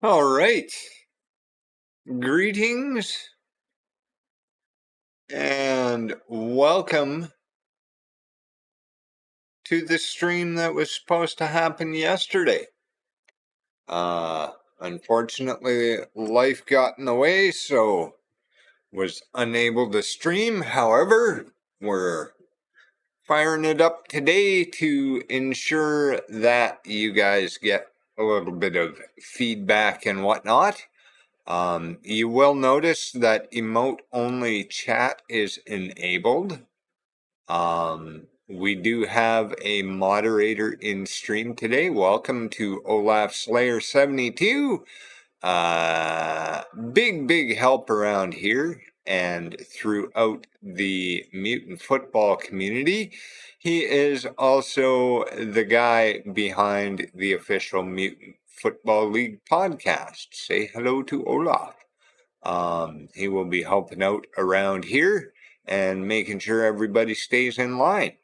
All right. Greetings and welcome to the stream that was supposed to happen yesterday. Unfortunately, life got in the way, so was unable to stream. However, we're firing it up today to ensure that you guys get a little bit of feedback and whatnot. You will notice that emote-only chat is enabled. We do have a moderator in stream today. Welcome to Olaf Slayer 72. Big help around here and throughout the mutant football community. He is also the guy behind the official Mutant Football League podcast. Say hello to Olaf. He will be helping out around here and making sure everybody stays in line.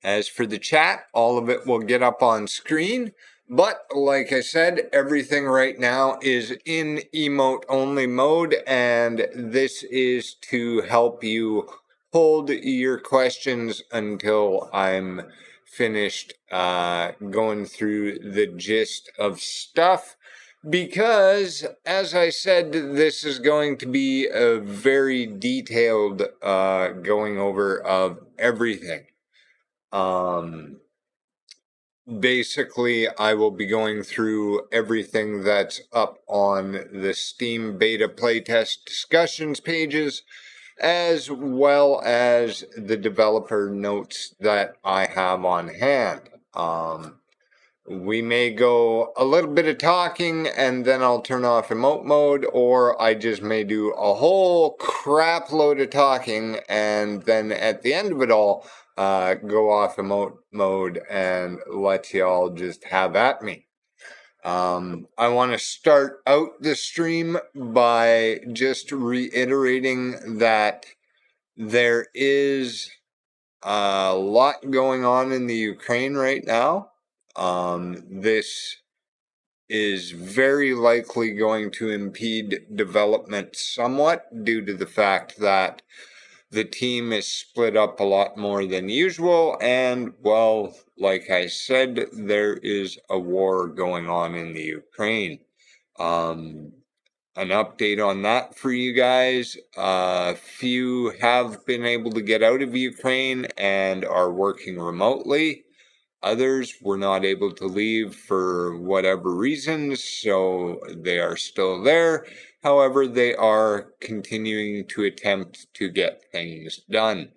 As for the chat, all of it will get up on screen. But like I said, everything right now is in emote only mode, and this is to help you hold your questions until I'm finished going through the gist of stuff. Because, as I said, this is going to be a very detailed going over of everything. Basically, I will be going through everything that's up on the Steam Beta Playtest discussions pages, as well as the developer notes that I have on hand. We may go a little bit of talking and then I'll turn off emote mode, or I just may do a whole crap load of talking and then at the end of it all, go off emote mode and let y'all just have at me. I want to start out the stream by just reiterating that there is a lot going on in the Ukraine right now. This is very likely going to impede development somewhat due to the fact that the team is split up a lot more than usual, and, well, like I said, there is a war going on in the Ukraine. An update on that for you guys. Few have been able to get out of Ukraine and are working remotely. Others were not able to leave for whatever reasons, so they are still there. However, they are continuing to attempt to get things done.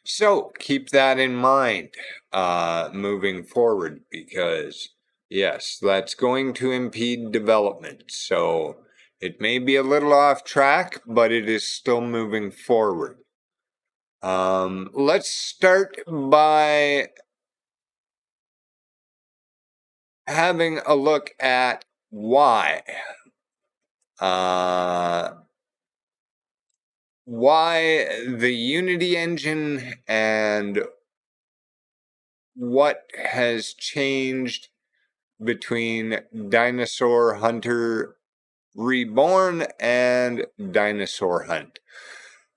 So keep that in mind moving forward, because yes, that's going to impede development. So it may be a little off track, but it is still moving forward. Let's start by having a look at why the Unity engine and what has changed between Dinosaur Hunter Reborn and Dinosaur Hunt.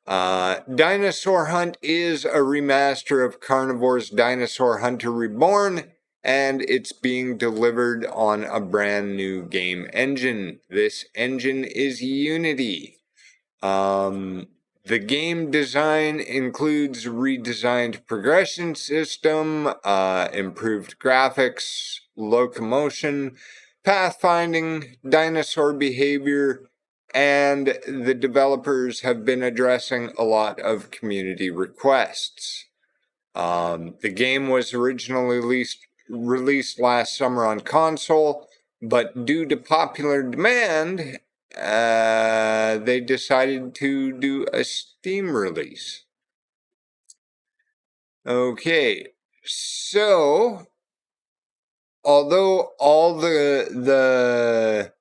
Dinosaur Hunt is a remaster of Carnivores Dinosaur Hunter Reborn, and it's being delivered on a brand new game engine. This engine is Unity. The game design includes redesigned progression system, improved graphics, locomotion, pathfinding, dinosaur behavior, and the developers have been addressing a lot of community requests. The game was originally released last summer on console, but due to popular demand, they decided to do a Steam release. Okay, so although all the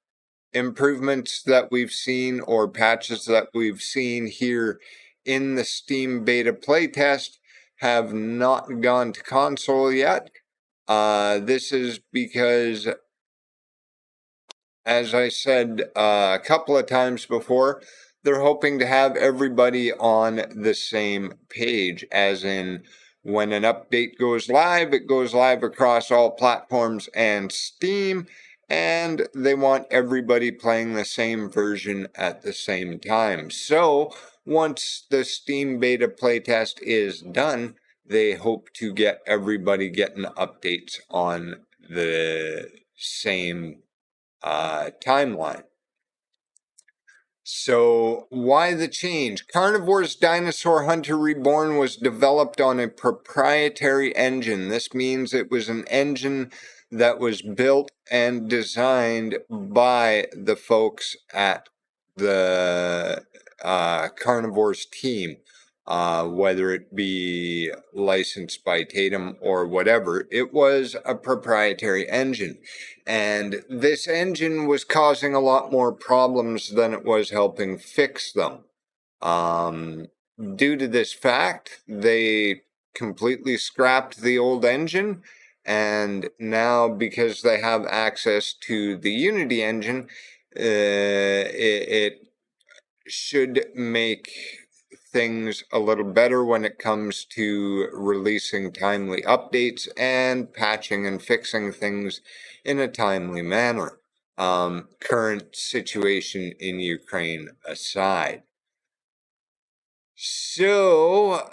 improvements that we've seen or patches that we've seen here in the Steam beta playtest have not gone to console yet, this is because as I said a couple of times before, they're hoping to have everybody on the same page, as in when an update goes live, it goes live across all platforms and Steam, and they want everybody playing the same version at the same time. So once the Steam beta playtest is done, they hope to get everybody getting updates on the same timeline. So, why the change? Carnivores Dinosaur Hunter Reborn was developed on a proprietary engine. This means it was an engine that was built and designed by the folks at the Carnivores team. Whether it be licensed by Tatum or whatever, it was a proprietary engine. And this engine was causing a lot more problems than it was helping fix them. Due to this fact, they completely scrapped the old engine, and now because they have access to the Unity engine, it should make things a little better when it comes to releasing timely updates and patching and fixing things in a timely manner. Current situation in Ukraine aside. So,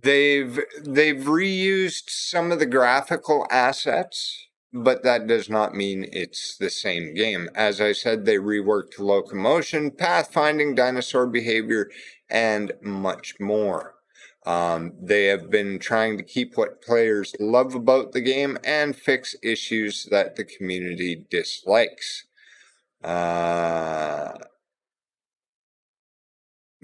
they've reused some of the graphical assets, but that does not mean it's the same game. As I said, they reworked locomotion, pathfinding, dinosaur behavior, and much more. They have been trying to keep what players love about the game and fix issues that the community dislikes.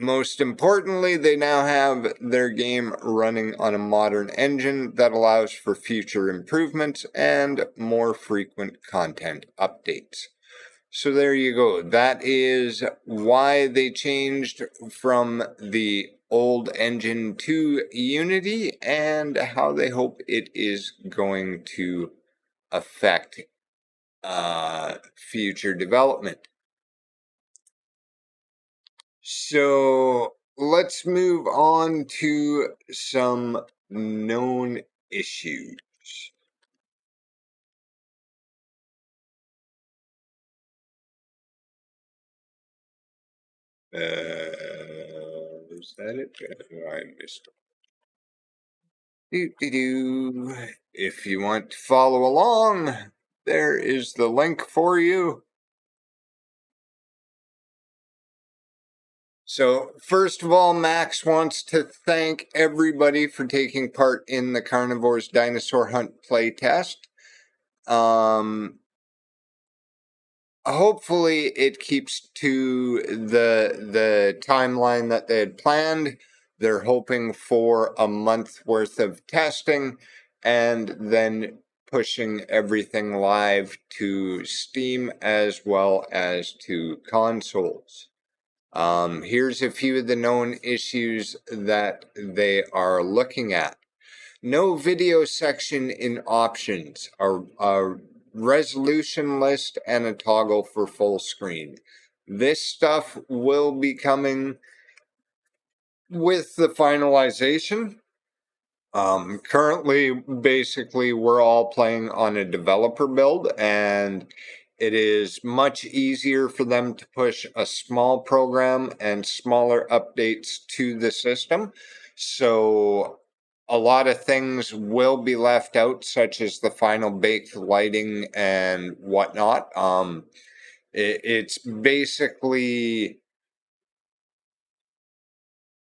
Most importantly, they now have their game running on a modern engine that allows for future improvements and more frequent content updates. So there you go. That is why they changed from the old engine to Unity and how they hope it is going to affect future development. So let's move on to some known issues. Is that it? I missed it. If you want to follow along, there is the link for you. So, first of all, Max wants to thank everybody for taking part in the Carnivores Dinosaur Hunt playtest. Hopefully it keeps to the timeline that they had planned. They're hoping for a month worth of testing and then pushing everything live to Steam as well as to consoles. Here's a few of the known issues that they are looking at. No video section in options. A resolution list and a toggle for full screen. This stuff will be coming with the finalization. Currently, basically, we're all playing on a developer build, and it is much easier for them to push a small program and smaller updates to the system. So a lot of things will be left out, such as the final baked lighting and whatnot. It's basically,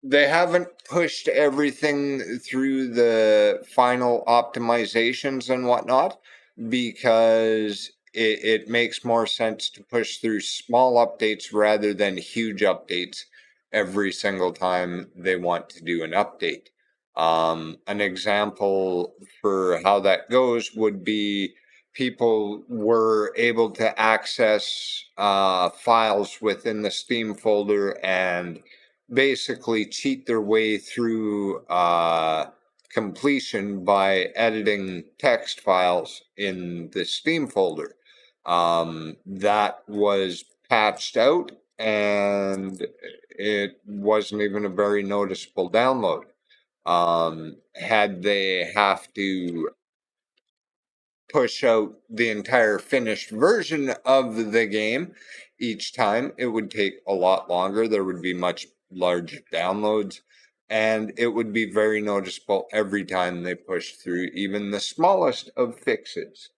they haven't pushed everything through the final optimizations and whatnot because it makes more sense to push through small updates rather than huge updates every single time they want to do an update. An example for how that goes would be people were able to access files within the Steam folder, and basically cheat their way through completion by editing text files in the Steam folder. That was patched out, and it wasn't even a very noticeable download. Had they have to push out the entire finished version of the game each time, it would take a lot longer. There would be much larger downloads, and it would be very noticeable every time they push through even the smallest of fixes.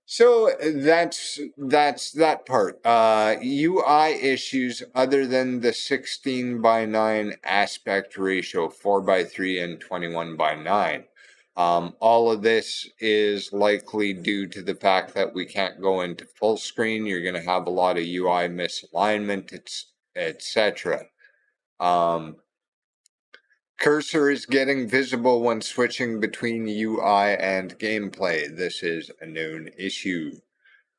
So that's that part. UI issues other than the 16:9 aspect ratio, 4:3 and 21:9. All of this is likely due to the fact that we can't go into full screen. You're going to have a lot of UI misalignment, etc. Cursor is getting visible when switching between UI and gameplay. This is a known issue.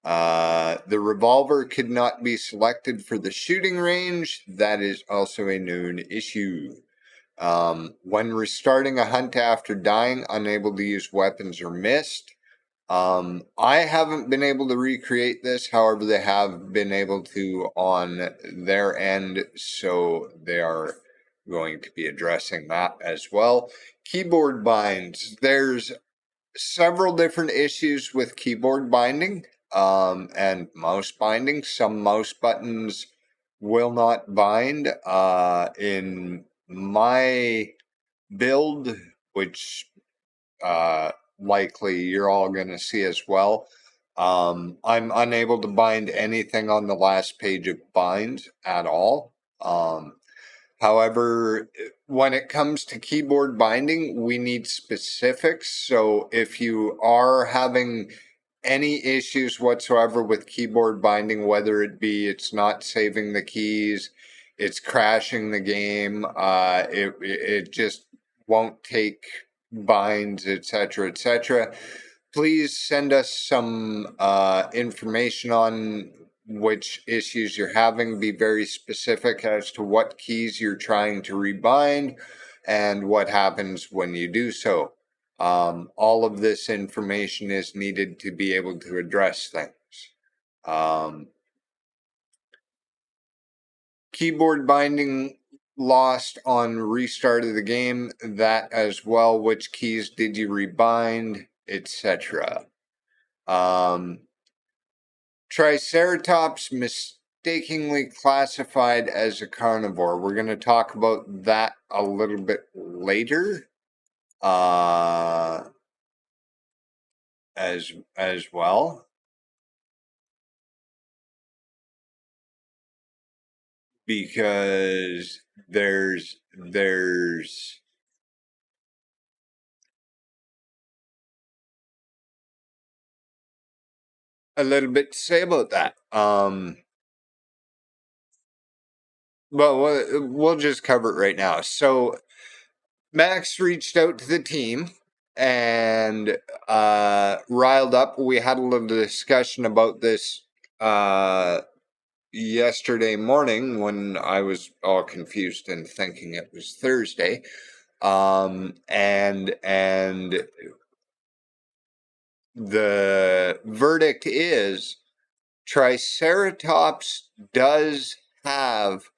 The revolver could not be selected for the shooting range. That is also a known issue. When restarting a hunt after dying, unable to use weapons or missed. I haven't been able to recreate this. However, they have been able to on their end, so they are going to be addressing that as well. Keyboard binds. There's several different issues with keyboard binding and mouse binding. Some mouse buttons will not bind. In my build, which likely you're all going to see as well, I'm unable to bind anything on the last page of binds at all. However, when it comes to keyboard binding, we need specifics. So if you are having any issues whatsoever with keyboard binding, whether it be it's not saving the keys, it's crashing the game, it just won't take binds, etc., please send us some information on which issues you're having. Be very specific as to what keys you're trying to rebind and what happens when you do so. All of this information is needed to be able to address things. Keyboard binding lost on restart of the game, that as well. Which keys did you rebind, etc. Triceratops mistakenly classified as a carnivore. We're going to talk about that a little bit later as well. Because there's a little bit to say about that. Well, we'll just cover it right now. So Max reached out to the team and riled up. We had a little discussion about this yesterday morning when I was all confused and thinking it was Thursday. And the verdict is Triceratops does have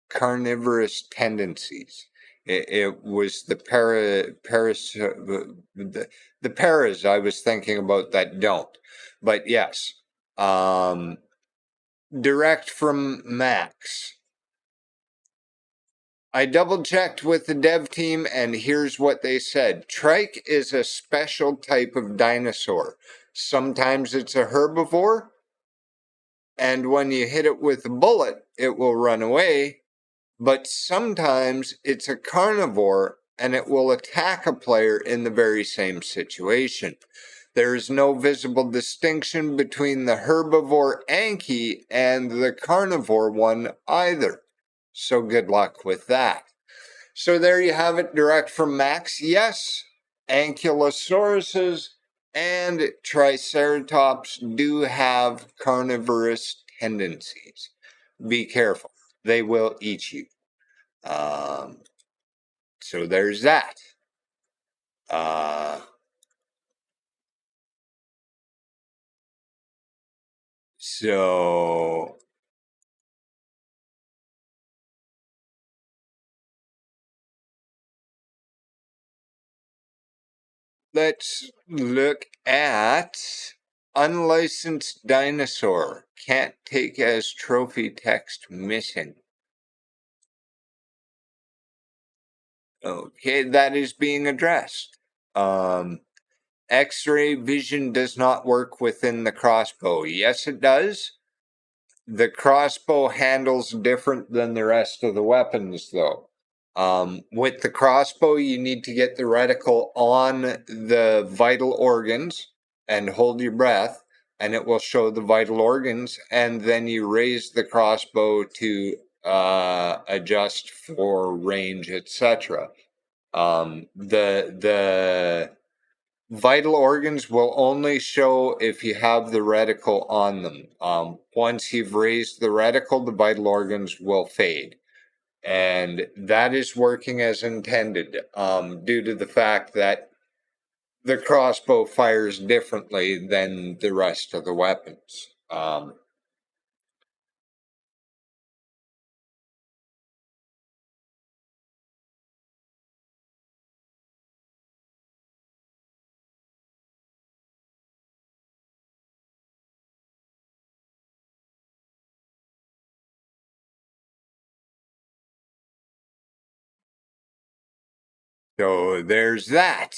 carnivorous tendencies. It was the paras I was thinking about that don't. But yes, direct from Max. I double-checked with the dev team, and here's what they said. Trike is a special type of dinosaur. Sometimes it's a herbivore, and when you hit it with a bullet, it will run away. But sometimes it's a carnivore, and it will attack a player in the very same situation. There is no visible distinction between the herbivore Anky and the carnivore one either. So good luck with that. So there you have it, direct from Max. Yes, Ankylosauruses and Triceratops do have carnivorous tendencies. Be careful. They will eat you. So there's that. So let's look at unlicensed dinosaur. Can't take as trophy text missing. Okay, that is being addressed. X-ray vision does not work within the crossbow. Yes, it does. The crossbow handles different than the rest of the weapons, though. With the crossbow, you need to get the reticle on the vital organs and hold your breath, and it will show the vital organs, and then you raise the crossbow to adjust for range, etc. The vital organs will only show if you have the reticle on them. Once you've raised the reticle, the vital organs will fade. And that is working as intended, due to the fact that the crossbow fires differently than the rest of the weapons. So there's that.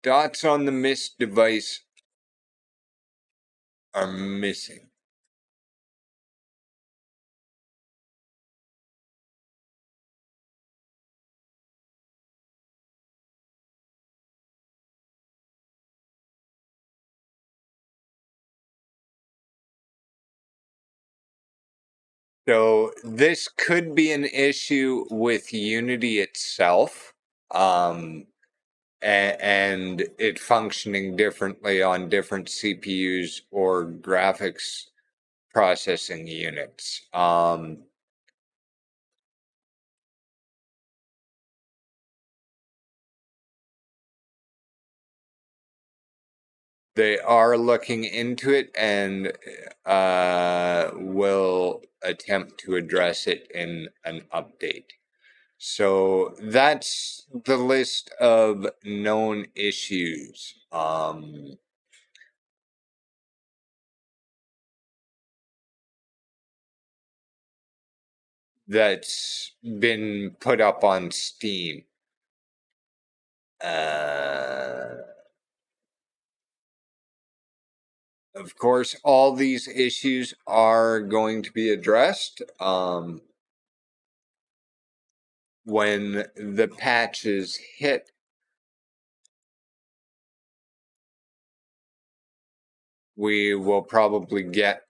Dots on the mist device are missing. So this could be an issue with Unity itself, and it functioning differently on different CPUs or graphics processing units. They are looking into it and will attempt to address it in an update. So that's the list of known issues. That's been put up on Steam. Of course, all these issues are going to be addressed when the patches hit. We will probably get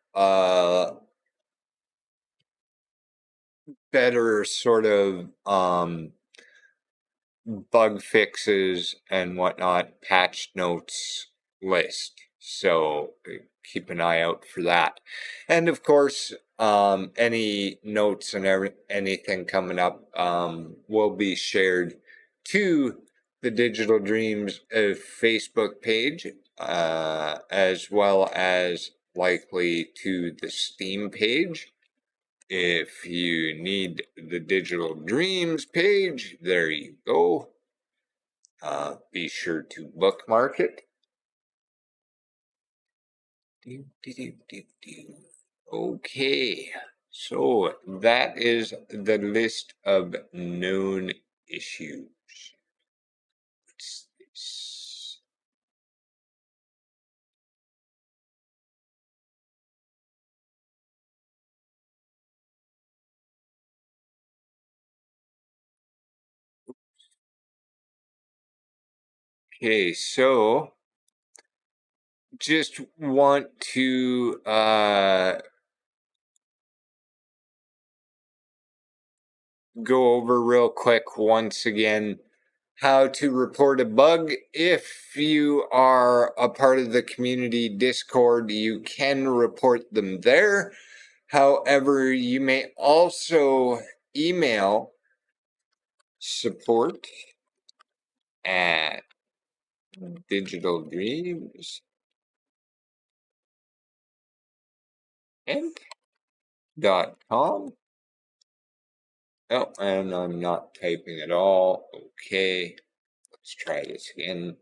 better sort of bug fixes and whatnot, patch notes list. So keep an eye out for that. And of course, any notes and anything coming up will be shared to the Digital Dreams Facebook page, as well as likely to the Steam page. If you need the Digital Dreams page, there you go. Be sure to bookmark it. Okay, so that is the list of known issues. What's this? Okay, so just want to go over real quick once again how to report a bug. If you are a part of the community Discord, you can report them there. However, you may also email support at digitaldreams.com. Oh, and I'm not typing at all. Okay, let's try this again.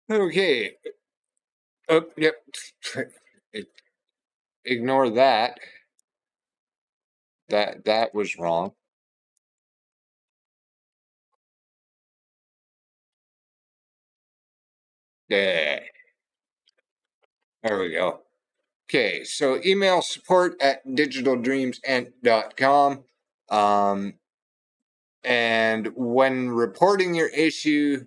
Okay. Oh, yep. Ignore that. That was wrong. There we go. Okay, so email support at digitaldreamsent.com. And when reporting your issue,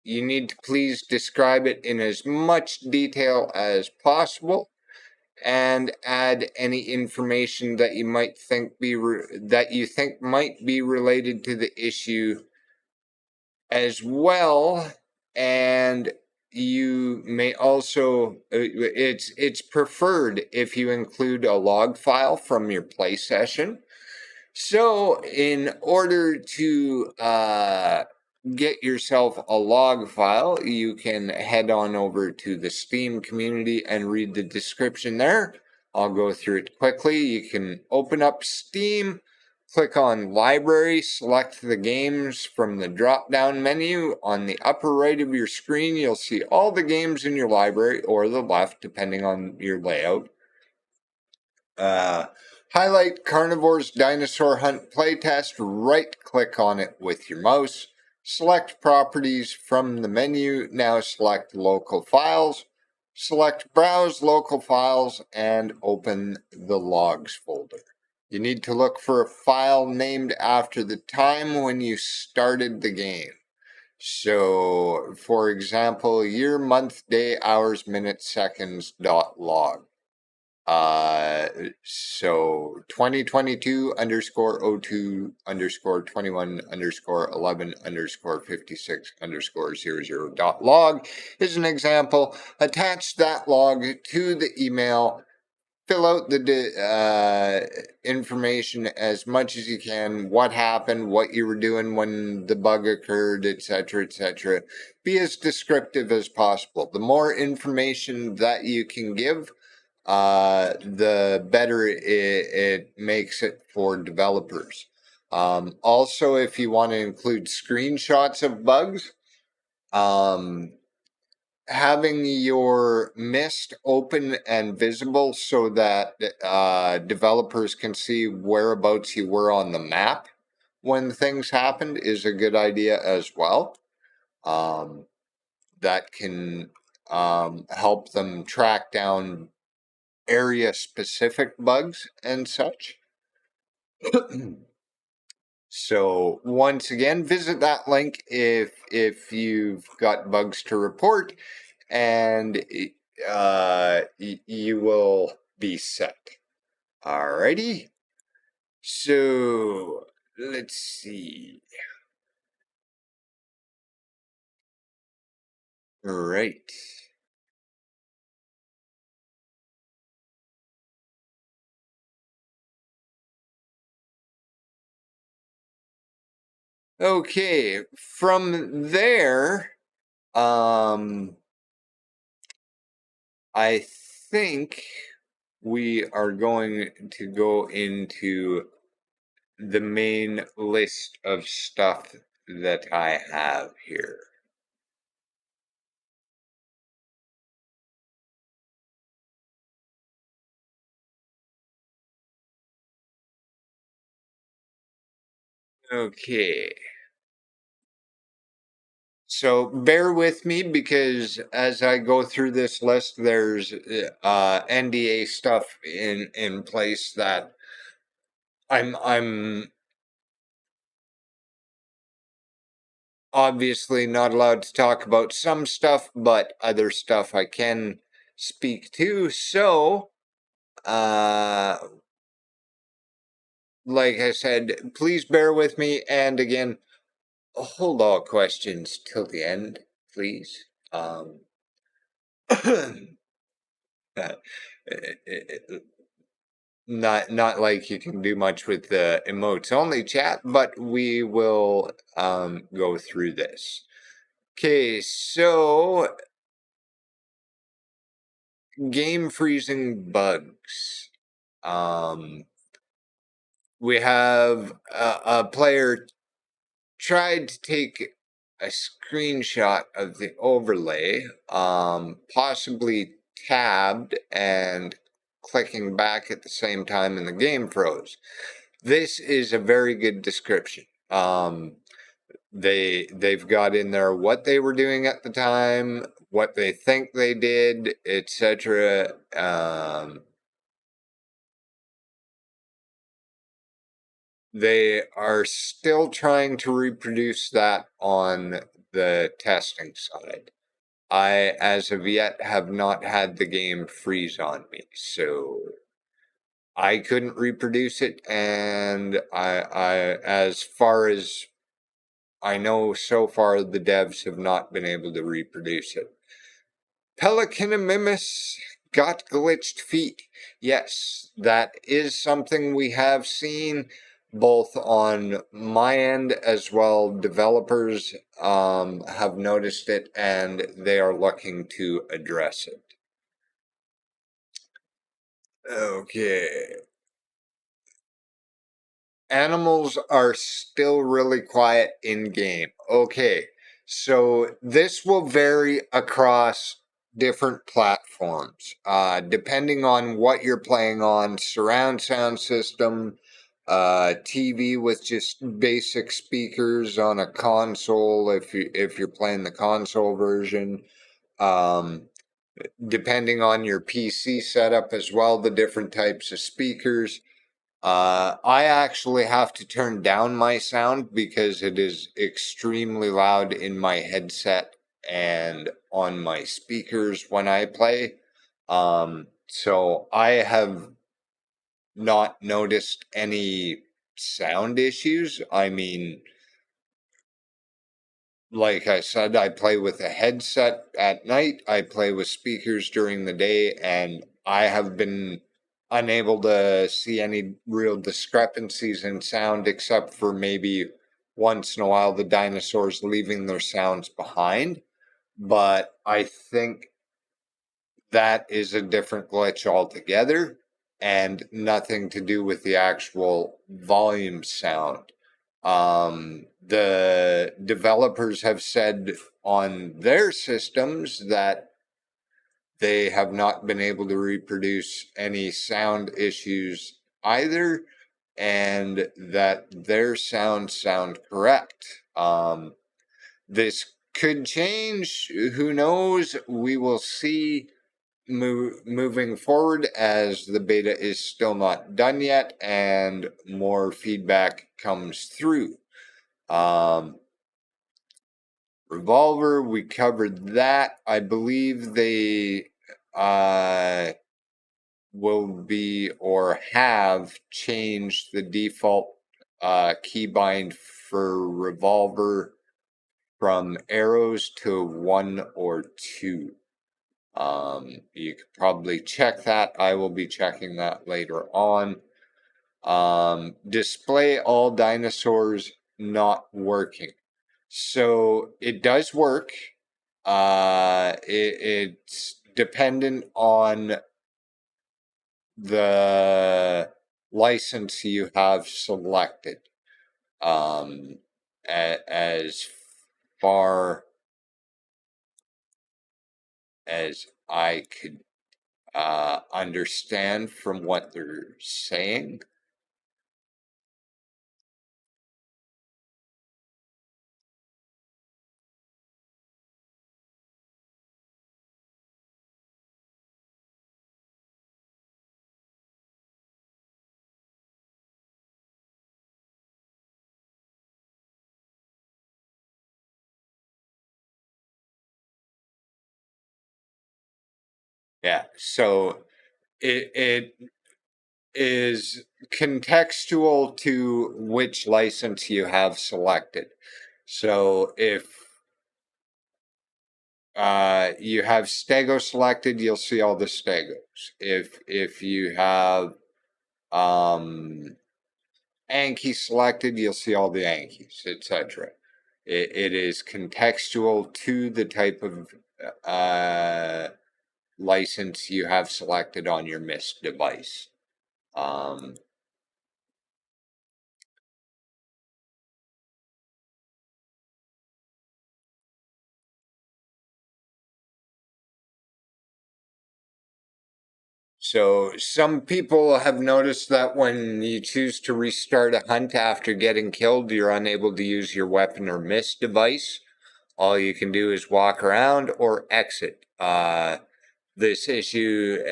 you need to please describe it in as much detail as possible and add any information that you might think might be related to the issue as well. And you may also it's preferred if you include a log file from your play session. So in order to get yourself a log file, you can head on over to the Steam community and read the description there. I'll go through it quickly. You can open up Steam, click on Library, select the games from the drop-down menu. On the upper right of your screen, you'll see all the games in your library, or the left, depending on your layout. Highlight Carnivores Dinosaur Hunt playtest, right-click on it with your mouse. Select Properties from the menu. Now select Local Files. Select Browse Local Files and open the Logs folder. You need to look for a file named after the time when you started the game. So, for example, year, month, day, hours, minutes, seconds, .log. So 2022 underscore 02 underscore 21 underscore 11 underscore 56 underscore 00 .log is an example. Attach that log to the email. Fill out the information as much as you can. What happened, what you were doing when the bug occurred, etc., etc. Be as descriptive as possible. The more information that you can give, the better it makes it for developers. Also, if you want to include screenshots of bugs, having your mist open and visible so that developers can see whereabouts you were on the map when things happened is a good idea as well. That can help them track down area specific bugs and such. So once again, visit that link if you've got bugs to report, and you will be set. Alrighty. So let's see. Right. Okay, from there, I think we are going to go into the main list of stuff that I have here. Okay. So bear with me because as I go through this list, there's NDA stuff in place that I'm obviously not allowed to talk about some stuff, but other stuff I can speak to. So like I said, please bear with me. And again, hold all questions till the end, please. Not like you can do much with the emotes only chat, but we will go through this. Okay, so game freezing bugs. We have a player tried to take a screenshot of the overlay, possibly tabbed and clicking back at the same time, and the game froze. This is a very good description. They've got in there what they were doing at the time, what they think they did, etc. They are still trying to reproduce that on the testing side. I, as of yet, have not had the game freeze on me, so I couldn't reproduce it, and as far as I know so far, the devs have not been able to reproduce it. Pelicanimimus got glitched feet. Yes, that is something we have seen both on my end as well. Developers have noticed it and they are looking to address it. Okay. Animals are still really quiet in game. Okay, so this will vary across different platforms, depending on what you're playing on. Surround sound system, TV with just basic speakers on a console. If you're playing the console version, um, depending on your PC setup as well, the different types of speakers. I actually have to turn down my sound because it is extremely loud in my headset and on my speakers when I play. So I have not noticed any sound issues. I mean, like I said, I play with a headset at night, I play with speakers during the day, and I have been unable to see any real discrepancies in sound except for maybe once in a while the dinosaurs leaving their sounds behind. But I think that is a different glitch altogether and nothing to do with the actual volume sound. The developers have said on their systems that they have not been able to reproduce any sound issues either, and that their sound correct. This could change. Who knows? We will see moving forward as the beta is still not done yet and more feedback comes through. Revolver, we covered that. I believe they will be or have changed the default keybind for Revolver from arrows to 1 or 2. You could probably check that. I will be checking that later on. Display all dinosaurs not working. So it does work. It's dependent on the license you have selected. As far as I could understand from what they're saying. Yeah, so it is contextual to which license you have selected. So if you have Stego selected, you'll see all the Stegos. If you have Anky selected, you'll see all the Ankys, etc. It is contextual to the type of license you have selected on your MIST device. So some people have noticed that when you choose to restart a hunt after getting killed, you're unable to use your weapon or MIST device. All you can do is walk around or exit. This issue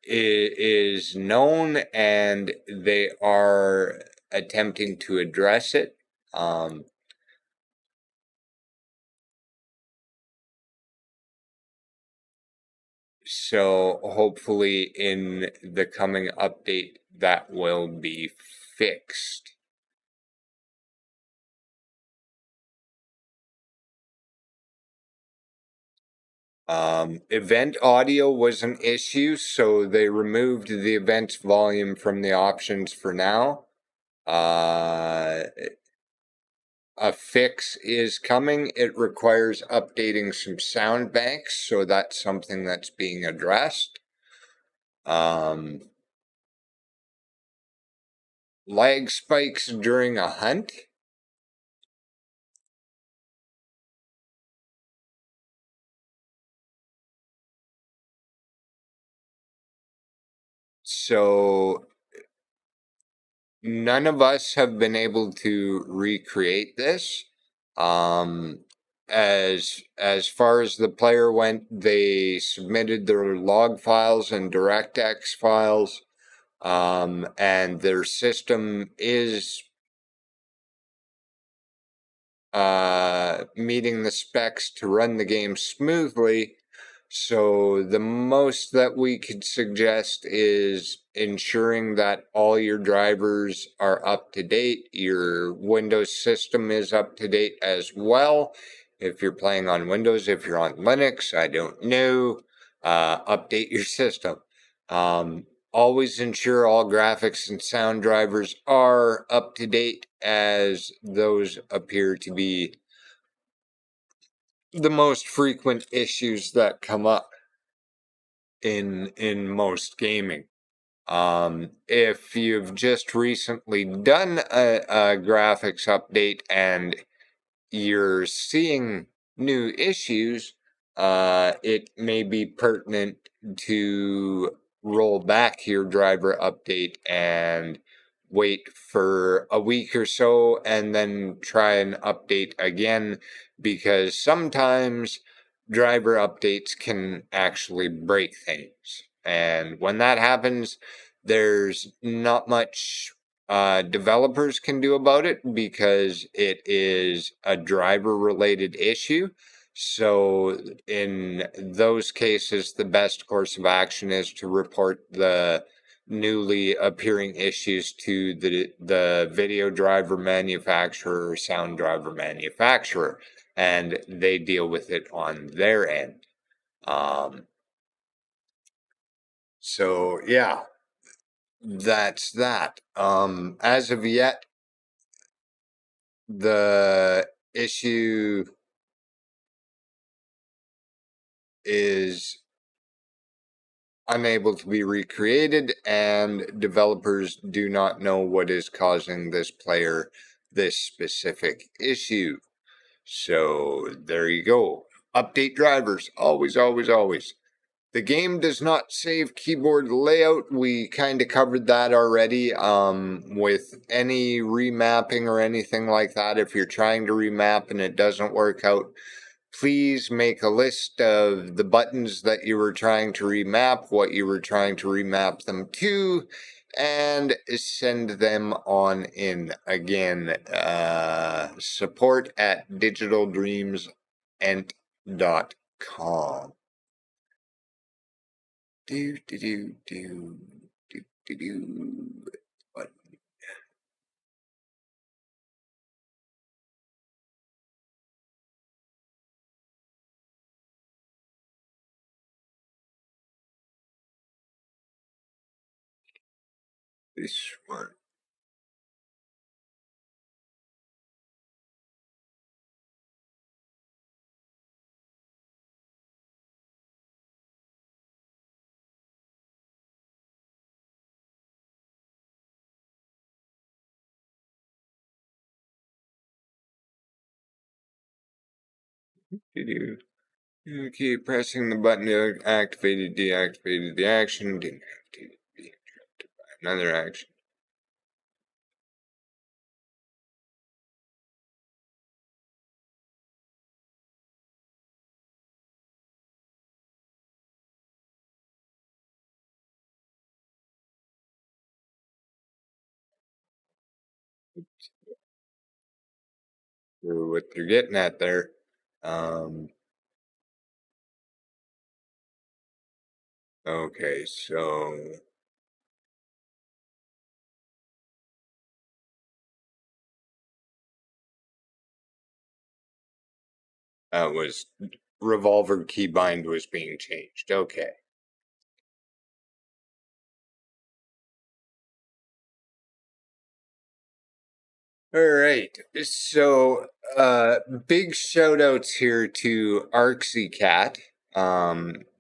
is known, and they are attempting to address it. So hopefully in the coming update that will be fixed. Event audio was an issue, so they removed the events volume from the options for now. A fix is coming. It requires updating some sound banks, so that's something that's being addressed. Lag spikes during a hunt. So none of us have been able to recreate this. As far as the player went, they submitted their log files and DirectX files, and their system is meeting the specs to run the game smoothly. So the most that we could suggest is ensuring that all your drivers are up to date. Your Windows system is up to date as well. If you're playing on Windows, if you're on Linux, I don't know, update your system. Always ensure all graphics and sound drivers are up to date, as those appear to be the most frequent issues that come up in most gaming. If you've just recently done a graphics update and you're seeing new issues, it may be pertinent to roll back your driver update and wait for a week or so and then try and update again, because sometimes driver updates can actually break things. And when that happens, there's not much developers can do about it, because it is a driver related issue. So in those cases, the best course of action is to report the newly appearing issues to the video driver manufacturer or sound driver manufacturer, and they deal with it on their end. So yeah, that's that. As of yet, the issue is unable to be recreated, and developers do not know what is causing this player this specific issue. So there you go. Update drivers. Always, always, always. The game does not save keyboard layout. We kind of covered that already. With any remapping or anything like that, if you're trying to remap and it doesn't work out, please make a list of the buttons that you were trying to remap, what you were trying to remap them to, and send them on in. Again, support at digitaldreamsent.com. Do, do, do, do, do, Button. This one. Okay, pressing the button to activate it, deactivated the action, didn't have to be interrupted by another action. For what they're getting at there. Okay, so that was revolver keybind was being changed. Okay. All right. So, big shout outs here to ArxyCat.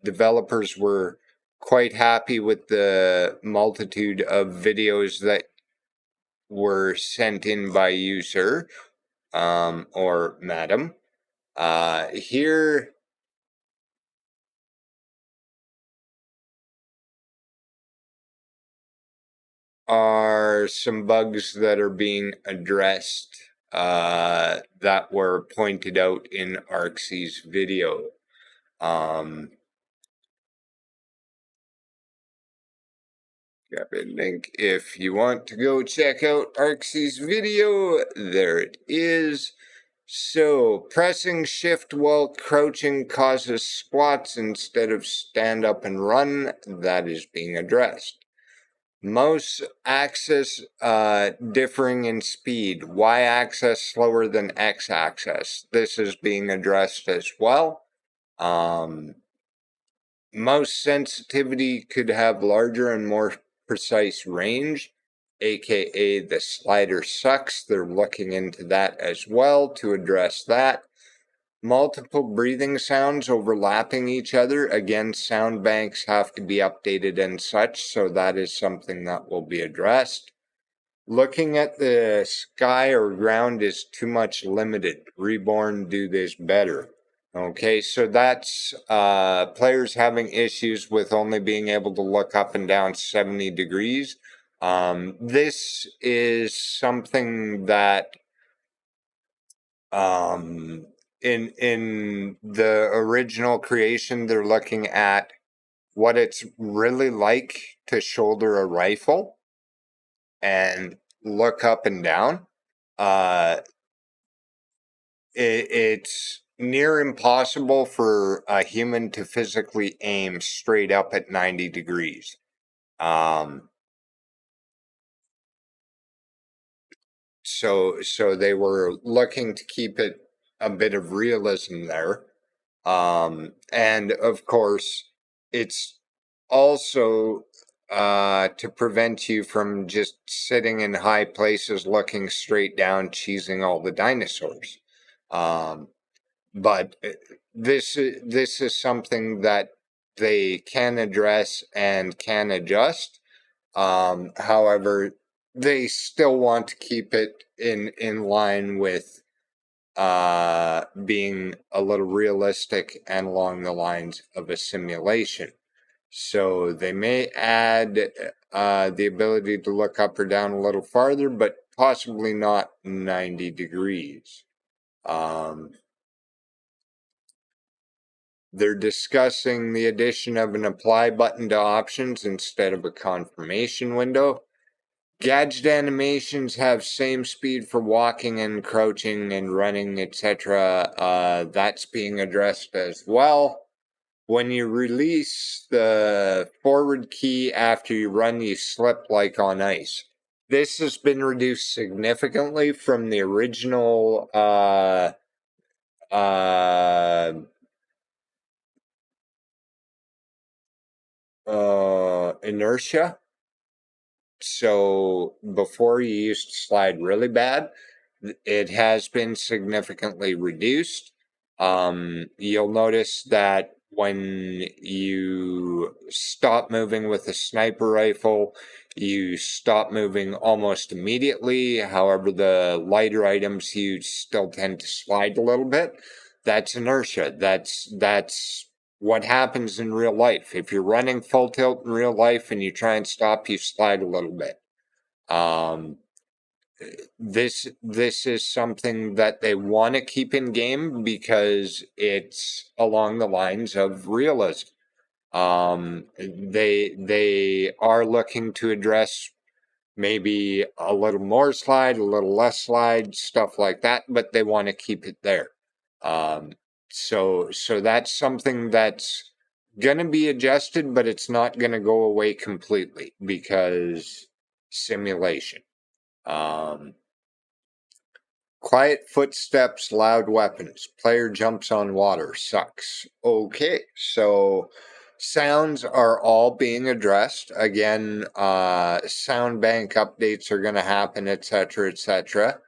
Developers were quite happy with the multitude of videos that were sent in by you, sir, or madam. Here are some bugs that are being addressed that were pointed out in Arxy's video. Grab a link if you want to go check out Arxy's video. There it is. So, pressing shift while crouching causes squats instead of stand up and run. That is being addressed. Mouse axis differing in speed. Y axis slower than X axis. This is being addressed as well. Mouse sensitivity could have larger and more precise range, aka the slider sucks. They're looking into that as well to address that. Multiple breathing sounds overlapping each other. Again, sound banks have to be updated and such, so that is something that will be addressed. Looking at the sky or ground is too much limited. Reborn do this better. Okay, so that's players having issues with only being able to look up and down 70 degrees. This is something that in the original creation, they're looking at what it's really like to shoulder a rifle and look up and down. It's near impossible for a human to physically aim straight up at 90 degrees. So they were looking to keep it a bit of realism there. And of course, it's also to prevent you from just sitting in high places looking straight down, cheesing all the dinosaurs. But this is something that they can address and can adjust. However, they still want to keep it in line with being a little realistic and along the lines of a simulation. So they may add the ability to look up or down a little farther, but possibly not 90 degrees. They're discussing the addition of an apply button to options instead of a confirmation window. Gadget animations have same speed for walking and crouching and running, etc. That's being addressed as well. when you release the forward key after you run, you slip like on ice. This has been reduced significantly from the original inertia. So before you used to slide really bad. It has been significantly reduced. You'll notice that when you stop moving with a sniper rifle, you stop moving almost immediately. However, the lighter items, you still tend to slide a little bit. That's inertia. That's what happens in real life. If you're running full tilt in real life and you try and stop, you slide a little bit. This is something that they want to keep in game because it's along the lines of realism. They are looking to address maybe a little more slide, a little less slide, stuff like that, but they want to keep it there. So that's something that's gonna be adjusted, but it's not gonna go away completely because simulation. Quiet footsteps, loud weapons. Player jumps on water. Sucks. Okay, so sounds are all being addressed. Again, sound bank updates are going to happen, etc., etc.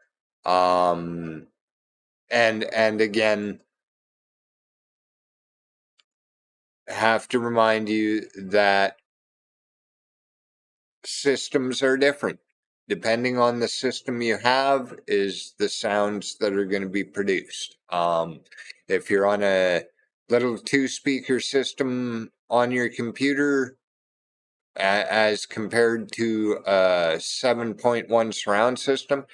And again, have to remind you that systems are different. Depending on the system you have is the sounds that are going to be produced. If you're on a little 2-speaker system on your computer as compared to a 7.1 surround system,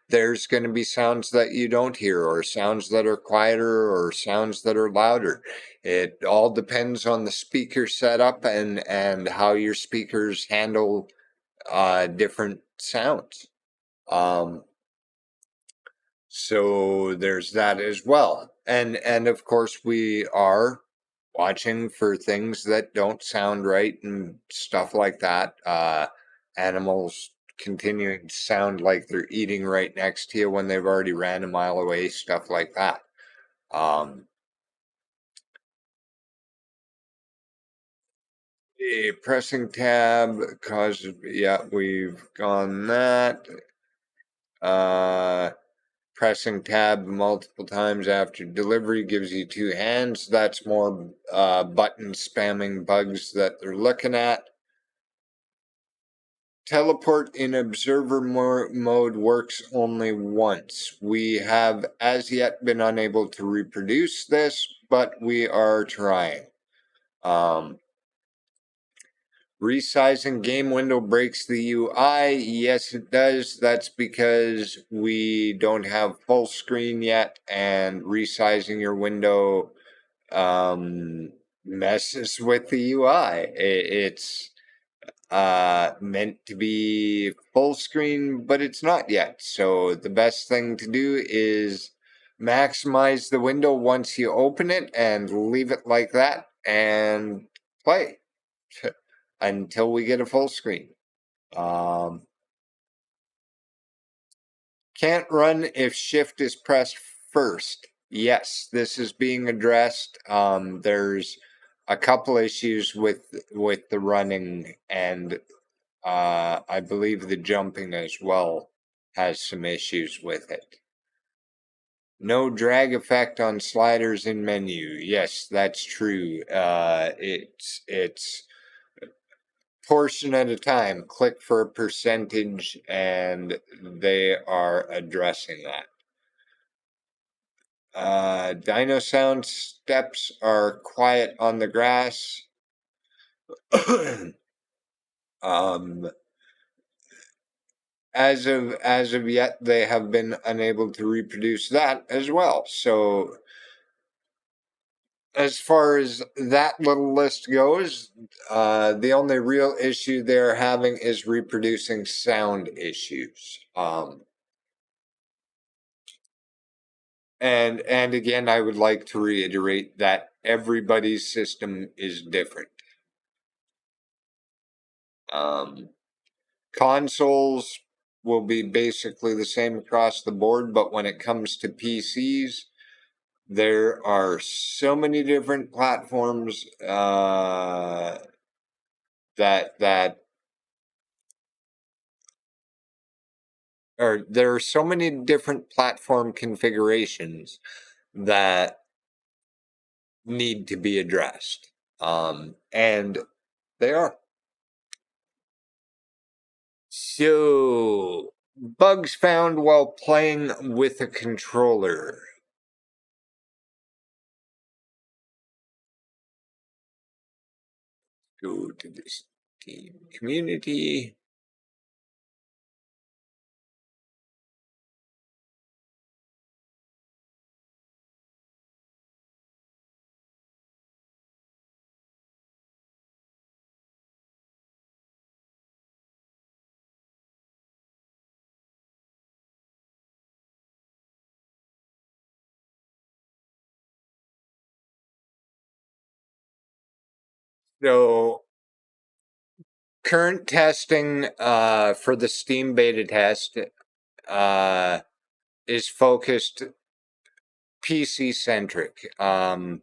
there's going to be sounds that you don't hear, or sounds that are quieter, or sounds that are louder. It all depends on the speaker setup and how your speakers handle different sounds. So there's that as well. And of course we are watching for things that don't sound right and stuff like that. Animals continuing to sound like they're eating right next to you when they've already ran a mile away, stuff like that. Pressing tab causes, yeah, we've gone that. Pressing tab multiple times after delivery gives you 2 hands. That's more button spamming bugs that they're looking at. Teleport in observer mode works only once. We have as yet been unable to reproduce this, but we are trying. Resizing game window breaks the UI. Yes, it does. That's because we don't have full screen yet, and resizing your window messes with the UI. It's meant to be full screen, but it's not yet. So the best thing to do is maximize the window once you open it and leave it like that and play until we get a full screen. Can't run if shift is pressed first. Yes, this is being addressed. There's a couple issues with the running, and I believe the jumping as well has some issues with it. No drag effect on sliders in menu. Yes, that's true. It's portion at a time. Click for a percentage, and they are addressing that. Dino sound steps are quiet on the grass. As of yet, they have been unable to reproduce that as well. So as far as that little list goes, the only real issue they're having is reproducing sound issues. And again, I would like to reiterate that everybody's system is different. Consoles will be basically the same across the board, but when it comes to PCs, there are so many different platforms there are so many different platform configurations that need to be addressed. And they are. So, bugs found while playing with a controller. Go to this team community. So, current testing for the Steam beta test is focused PC centric. The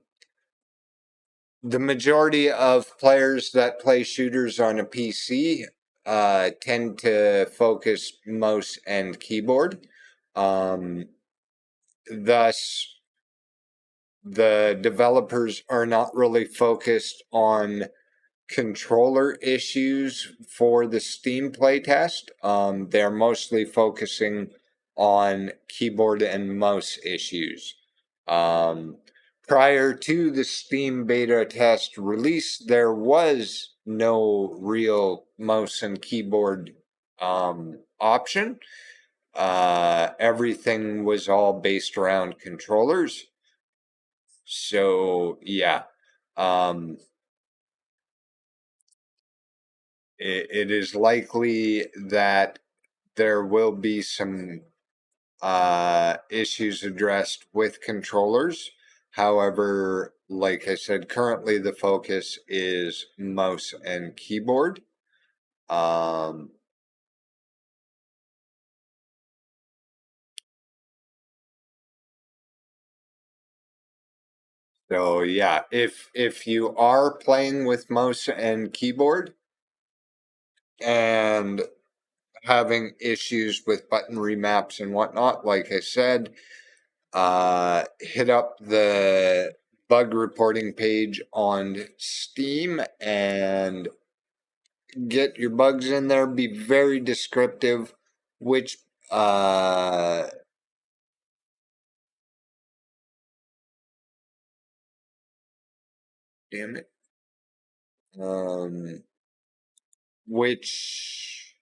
majority of players that play shooters on a PC tend to focus mouse and keyboard. Thus, the developers are not really focused on controller issues for the Steam playtest. They're mostly focusing on keyboard and mouse issues. Prior to the Steam beta test release, there was no real mouse and keyboard option. Everything was all based around controllers. So, yeah. It is likely that there will be some issues addressed with controllers. However, like I said, currently the focus is mouse and keyboard. So yeah, if you are playing with mouse and keyboard and having issues with button remaps and whatnot, like I said, hit up the bug reporting page on Steam and get your bugs in there. Be very descriptive, which damn it, which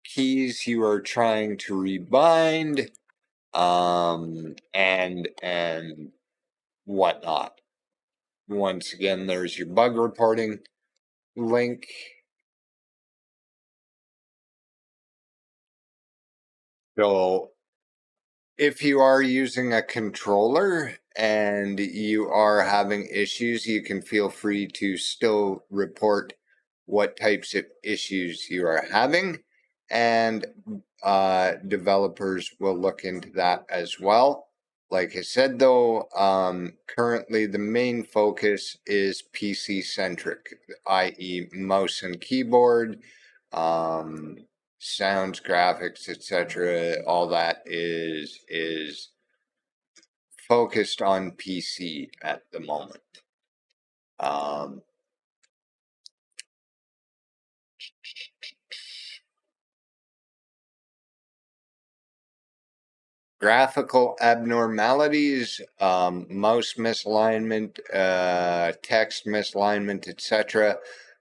keys you are trying to rebind, and whatnot. Once again, there's your bug reporting link. So if you are using a controller and you are having issues, you can feel free to still report what types of issues you are having, and developers will look into that as well. Like I said, though, currently the main focus is PC centric, i.e., mouse and keyboard. Sounds, graphics, etc. All that is focused on PC at the moment. Graphical abnormalities, mouse misalignment, text misalignment, etc.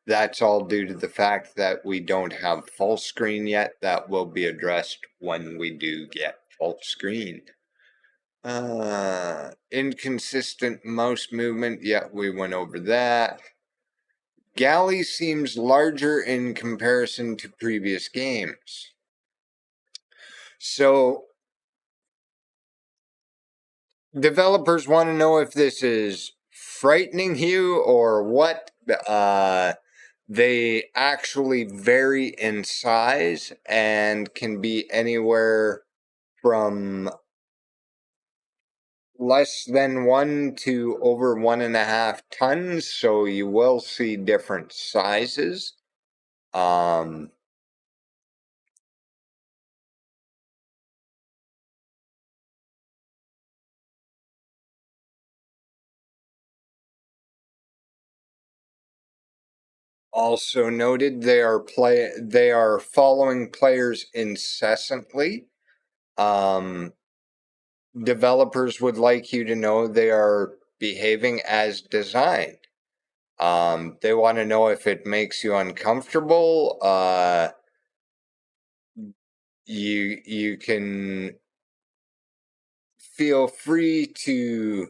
That's all due to the fact that we don't have full screen yet. That will be addressed when we do get full screen. Inconsistent mouse movement. Yeah, we went over that. Galley seems larger in comparison to previous games. So developers want to know if this is frightening you or what. They actually vary in size and can be anywhere from less than 1 to over 1.5 tons, so you will see different sizes. Also noted, they are following players incessantly. Developers would like you to know they are behaving as designed. They want to know if it makes you uncomfortable. You can feel free to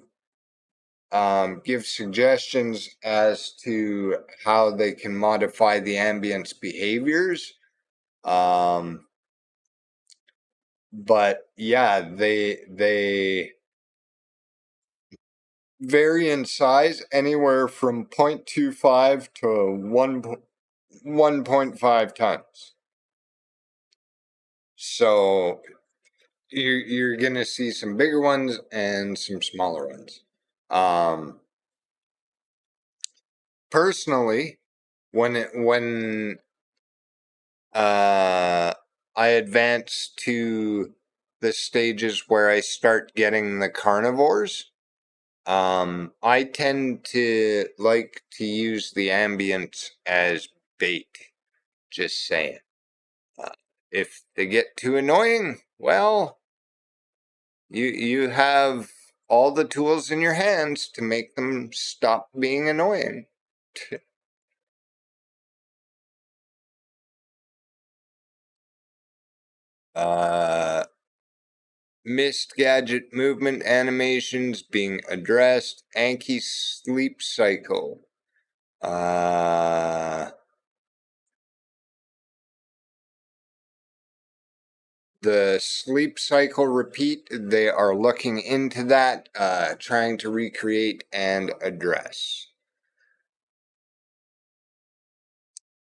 give suggestions as to how they can modify the ambient's behaviors. But yeah, they vary in size anywhere from 0.25 to 1.5 tons. So you're gonna see some bigger ones and some smaller ones. Personally, when I advance to the stages where I start getting the carnivores, I tend to like to use the ambience as bait. Just saying. Uh, if they get too annoying, well, you have all the tools in your hands to make them stop being annoying. Missed gadget movement animations being addressed. Anki sleep cycle. The sleep cycle repeat, they are looking into that, trying to recreate and address.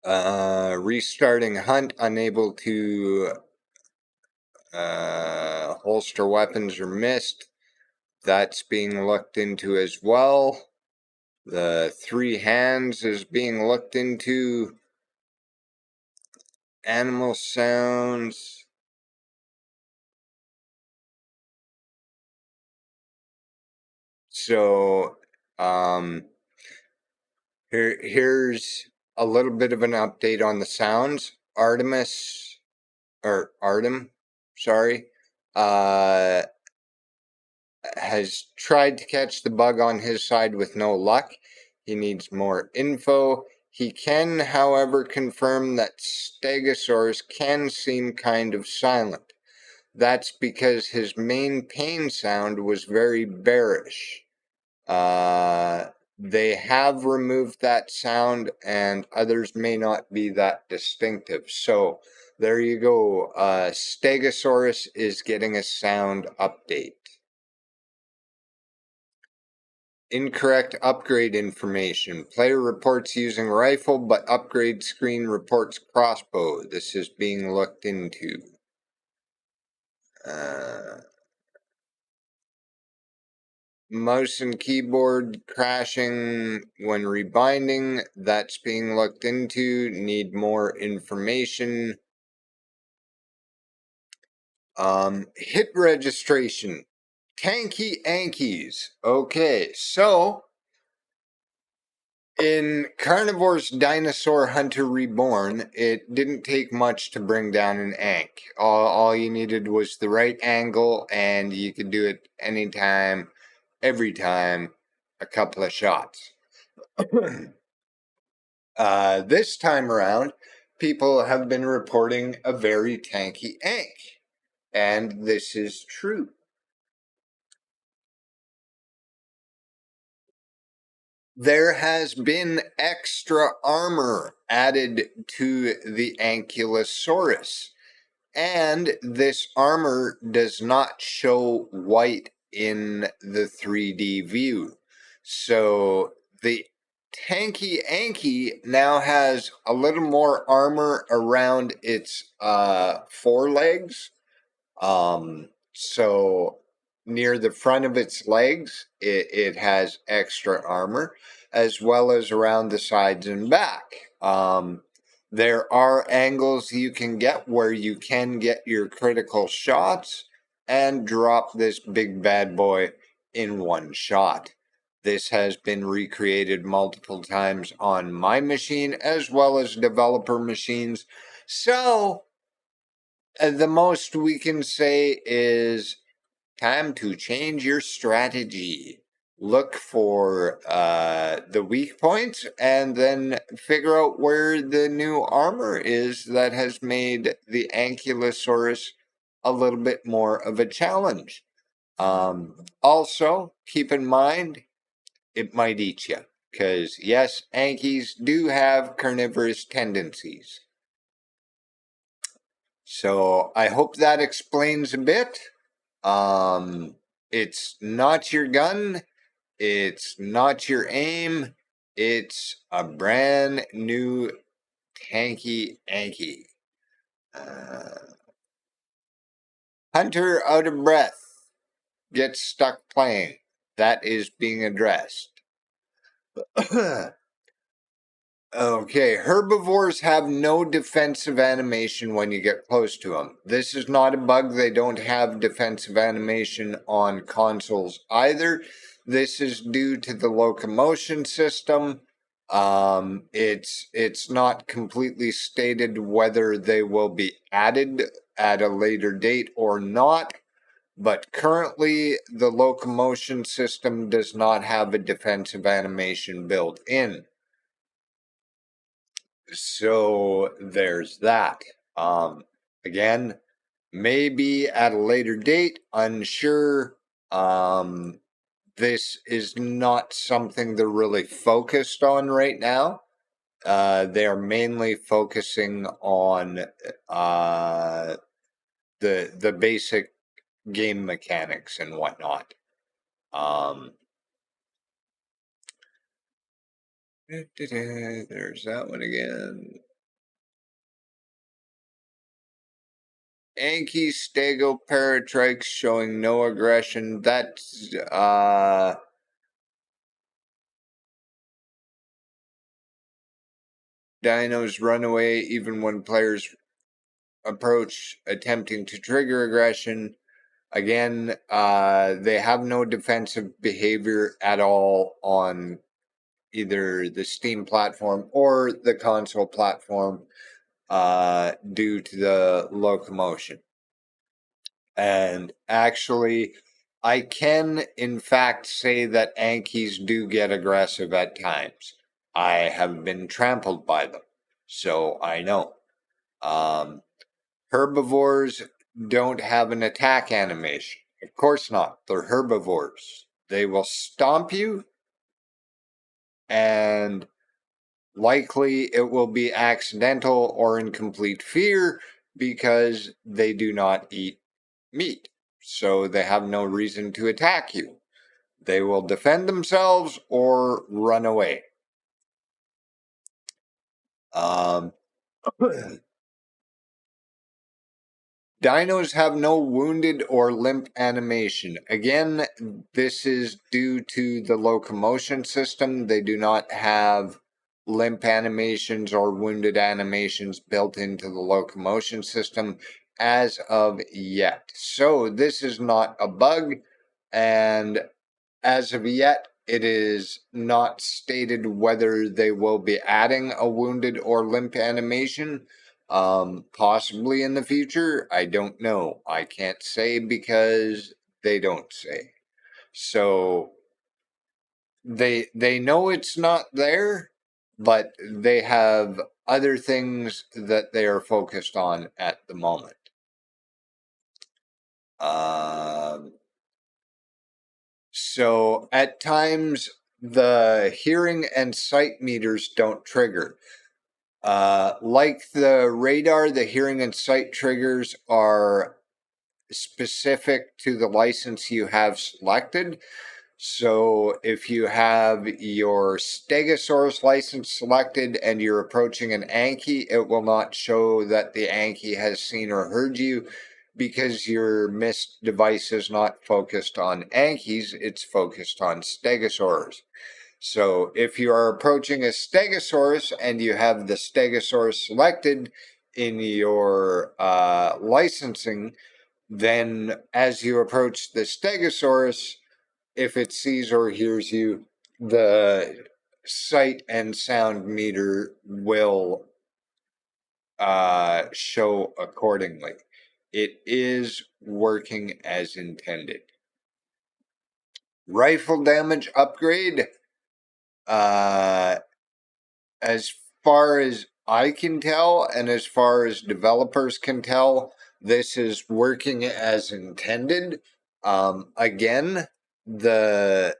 Restarting hunt, unable to holster weapons or missed. That's being looked into as well. The 3 hands is being looked into. Animal sounds. So, here's a little bit of an update on the sounds. Artem, sorry, has tried to catch the bug on his side with no luck. He needs more info. He can, however, confirm that Stegosaurus can seem kind of silent. That's because his main pain sound was very bearish. They have removed that sound, and others may not be that distinctive. So there you go. Stegosaurus is getting a sound update. Incorrect upgrade information. Player reports using rifle, but upgrade screen reports crossbow. This is being looked into. Mouse and keyboard crashing when rebinding. That's being looked into. Need more information. Hit registration. Tanky Ankies. Okay, so in Carnivores Dinosaur Hunter Reborn, it didn't take much to bring down an Ank. All you needed was the right angle, and you could do it anytime, every time, a couple of shots. This time around, people have been reporting a very tanky Ank, and this is true. There has been extra armor added to the Ankylosaurus, and this armor does not show white in the 3D view. So the tanky Anky now has a little more armor around its forelegs. So near the front of its legs, it has extra armor, as well as around the sides and back. There are angles you can get where you can get your critical shots and drop this big bad boy in one shot. This has been recreated multiple times on my machine as well as developer machines. So the most we can say is time to change your strategy. Look for the weak points and then figure out where the new armor is that has made the Ankylosaurus a little bit more of a challenge. Also, keep in mind, it might eat you. Because, yes, Ankies do have carnivorous tendencies. So, I hope that explains a bit. It's not your gun. It's not your aim. It's a brand new tanky Anky. Hunter out of breath. Gets stuck playing. That is being addressed. Okay, herbivores have no defensive animation when you get close to them. This is not a bug. They don't have defensive animation on consoles either. This is due to the locomotion system. It's not completely stated whether they will be added at a later date or not. But currently, the locomotion system does not have a defensive animation built in. So there's that. Again, maybe at a later date, unsure. This is not something they're really focused on right now. They are mainly focusing on the basic game mechanics and whatnot. There's that one again. Ankylosaurus showing no aggression. That's dinos run away even when players approach attempting to trigger aggression. Again, they have no defensive behavior at all on either the Steam platform or the console platform due to the locomotion. And actually, I can in fact say that Ankies do get aggressive at times. I have been trampled by them, so I know. Herbivores don't have an attack animation. Of course not. They're herbivores. They will stomp you, and likely it will be accidental or in complete fear because they do not eat meat. So they have no reason to attack you. They will defend themselves or run away. Dinos have no wounded or limp animation. Again, this is due to the locomotion system. They do not have limp animations or wounded animations built into the locomotion system as of yet. So this is not a bug, and as of yet, it is not stated whether they will be adding a wounded or limp animation. Possibly in the future. I don't know. I can't say because they don't say. So they know it's not there, but they have other things that they are focused on at the moment. So at times the hearing and sight meters don't trigger. Like the radar, the hearing and sight triggers are specific to the license you have selected. So if you have your Stegosaurus license selected and you're approaching an Anky, it will not show that the Anky has seen or heard you because your MIST device is not focused on Ankys, it's focused on Stegosaurus. So if you are approaching a Stegosaurus and you have the Stegosaurus selected in your licensing, then as you approach the Stegosaurus, if it sees or hears you, the sight and sound meter will show accordingly. It is working as intended. Rifle damage upgrade. As far as I can tell, and as far as developers can tell, this is working as intended. Again, the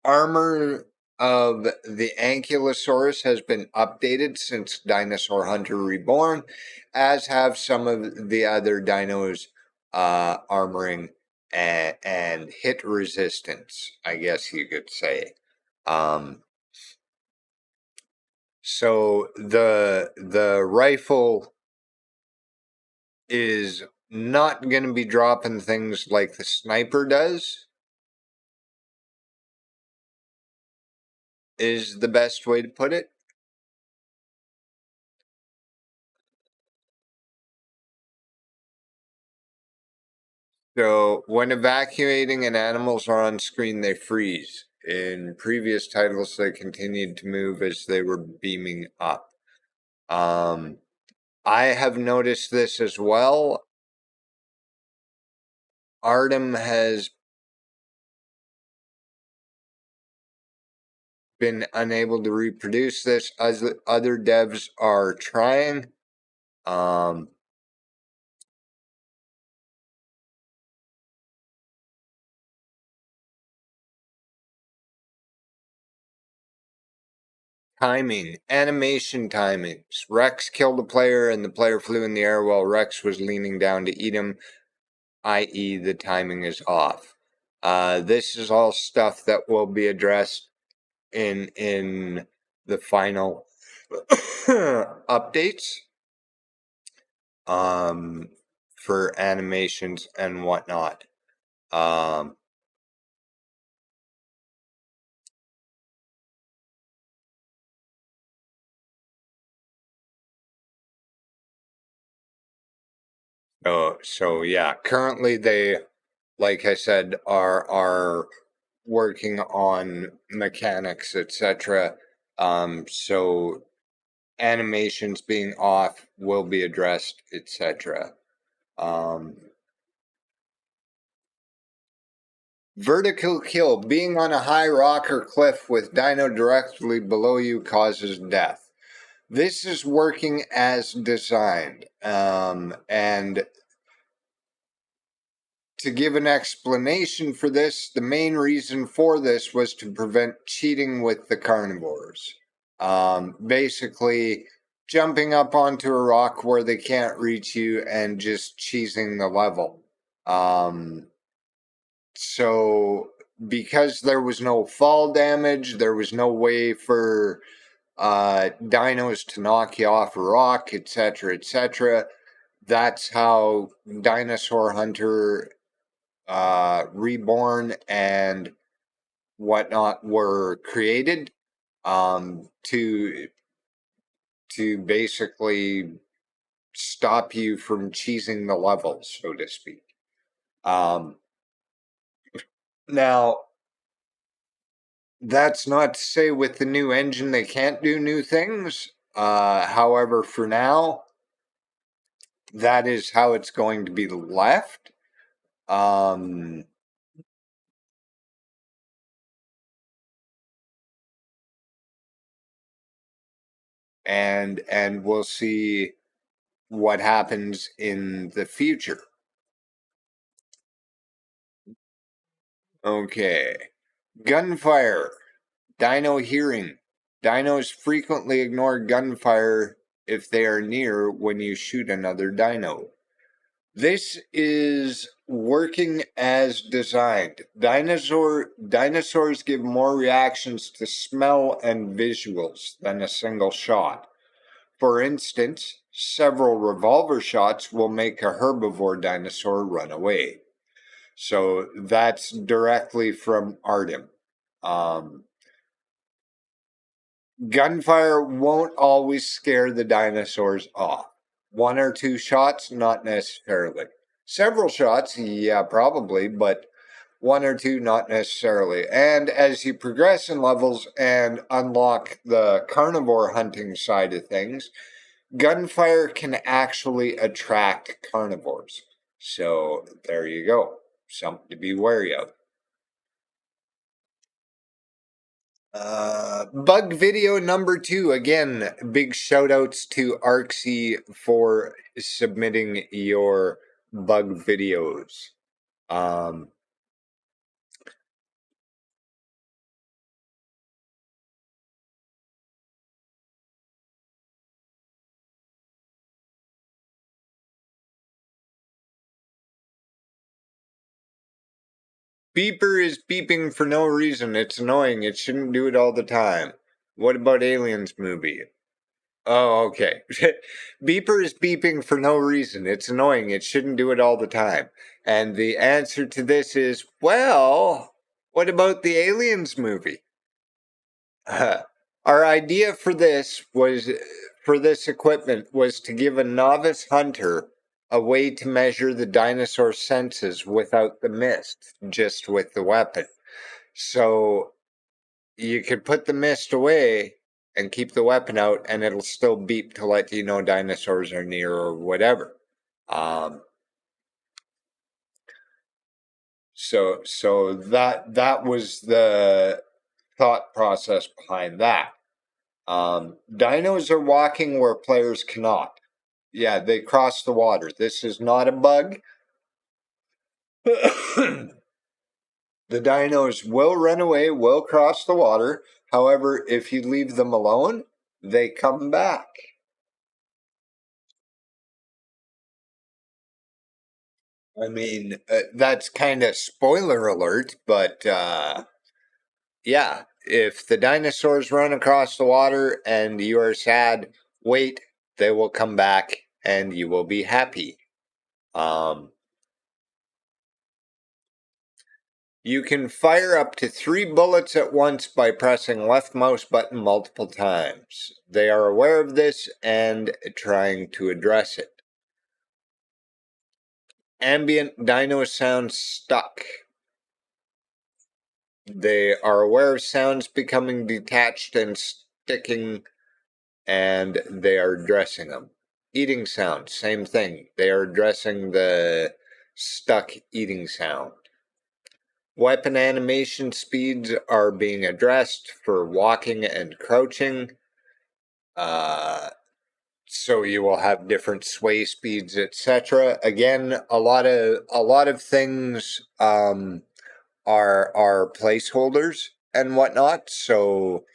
armor of the Ankylosaurus has been updated since Dinosaur Hunter Reborn, as have some of the other dinos armoring and hit resistance, I guess you could say. So the rifle is not going to be dropping things like the sniper does, is the best way to put it. So when evacuating and animals are on screen, they freeze. In previous titles, they continued to move as they were beaming up. I have noticed this as well. Artem has been unable to reproduce this, as other devs are trying. Timing, animation timings. Rex killed a player and the player flew in the air while Rex was leaning down to eat him, i.e. the timing is off. This is all stuff that will be addressed in the final updates for animations and whatnot. So yeah, currently they, like I said, are working on mechanics, etc. So animations being off will be addressed, etc. Vertical kill. Being on a high rock or cliff with dino directly below you causes death. This is working as designed. And to give an explanation for this, the main reason for this was to prevent cheating with the carnivores. Basically, jumping up onto a rock where they can't reach you and just cheesing the level. So, because there was no fall damage, there was no way for dinos to knock you off a rock, etc., etc. That's how Dinosaur Hunter Reborn and whatnot were created, to basically stop you from cheesing the levels, so to speak. Now, that's not to say with the new engine they can't do new things. However, for now, that is how it's going to be left. And we'll see what happens in the future. Okay. Gunfire. Dino hearing. Dinos frequently ignore gunfire if they are near when you shoot another dino. This is working as designed. Dinosaurs give more reactions to smell and visuals than a single shot. For instance, several revolver shots will make a herbivore dinosaur run away. So that's directly from Artem. Gunfire won't always scare the dinosaurs off. One or two shots, not necessarily. Several shots, yeah, probably, but one or two, not necessarily. And as you progress in levels and unlock the carnivore hunting side of things, gunfire can actually attract carnivores. So there you go. Something to be wary of. Bug video number 2. Again, big shout outs to Arxie for submitting your bug videos. Beeper is beeping for no reason. It's annoying. It shouldn't do it all the time. What about Aliens movie? Oh, okay. Beeper is beeping for no reason. It's annoying. It shouldn't do it all the time. And the answer to this is, well, what about the Aliens movie? Our idea for this equipment was to give a novice hunter a way to measure the dinosaur senses without the mist, just with the weapon. So you could put the mist away and keep the weapon out, and it'll still beep to let you know dinosaurs are near or whatever. So that was the thought process behind that. Dinos are walking where players cannot. Yeah, they cross the water. This is not a bug. The dinos will run away, will cross the water. However, if you leave them alone, they come back. I mean, that's kind of spoiler alert, but yeah, if the dinosaurs run across the water and you are sad, wait, they will come back and you will be happy. You can fire up to 3 bullets at once by pressing left mouse button multiple times. They are aware of this and trying to address it. Ambient dino sounds stuck. They are aware of sounds becoming detached and sticking, and they are addressing them. Eating sound, same thing. They are addressing the stuck eating sound. Weapon animation speeds are being addressed for walking and crouching. So you will have different sway speeds, etc. Again, a lot of things are placeholders and whatnot. So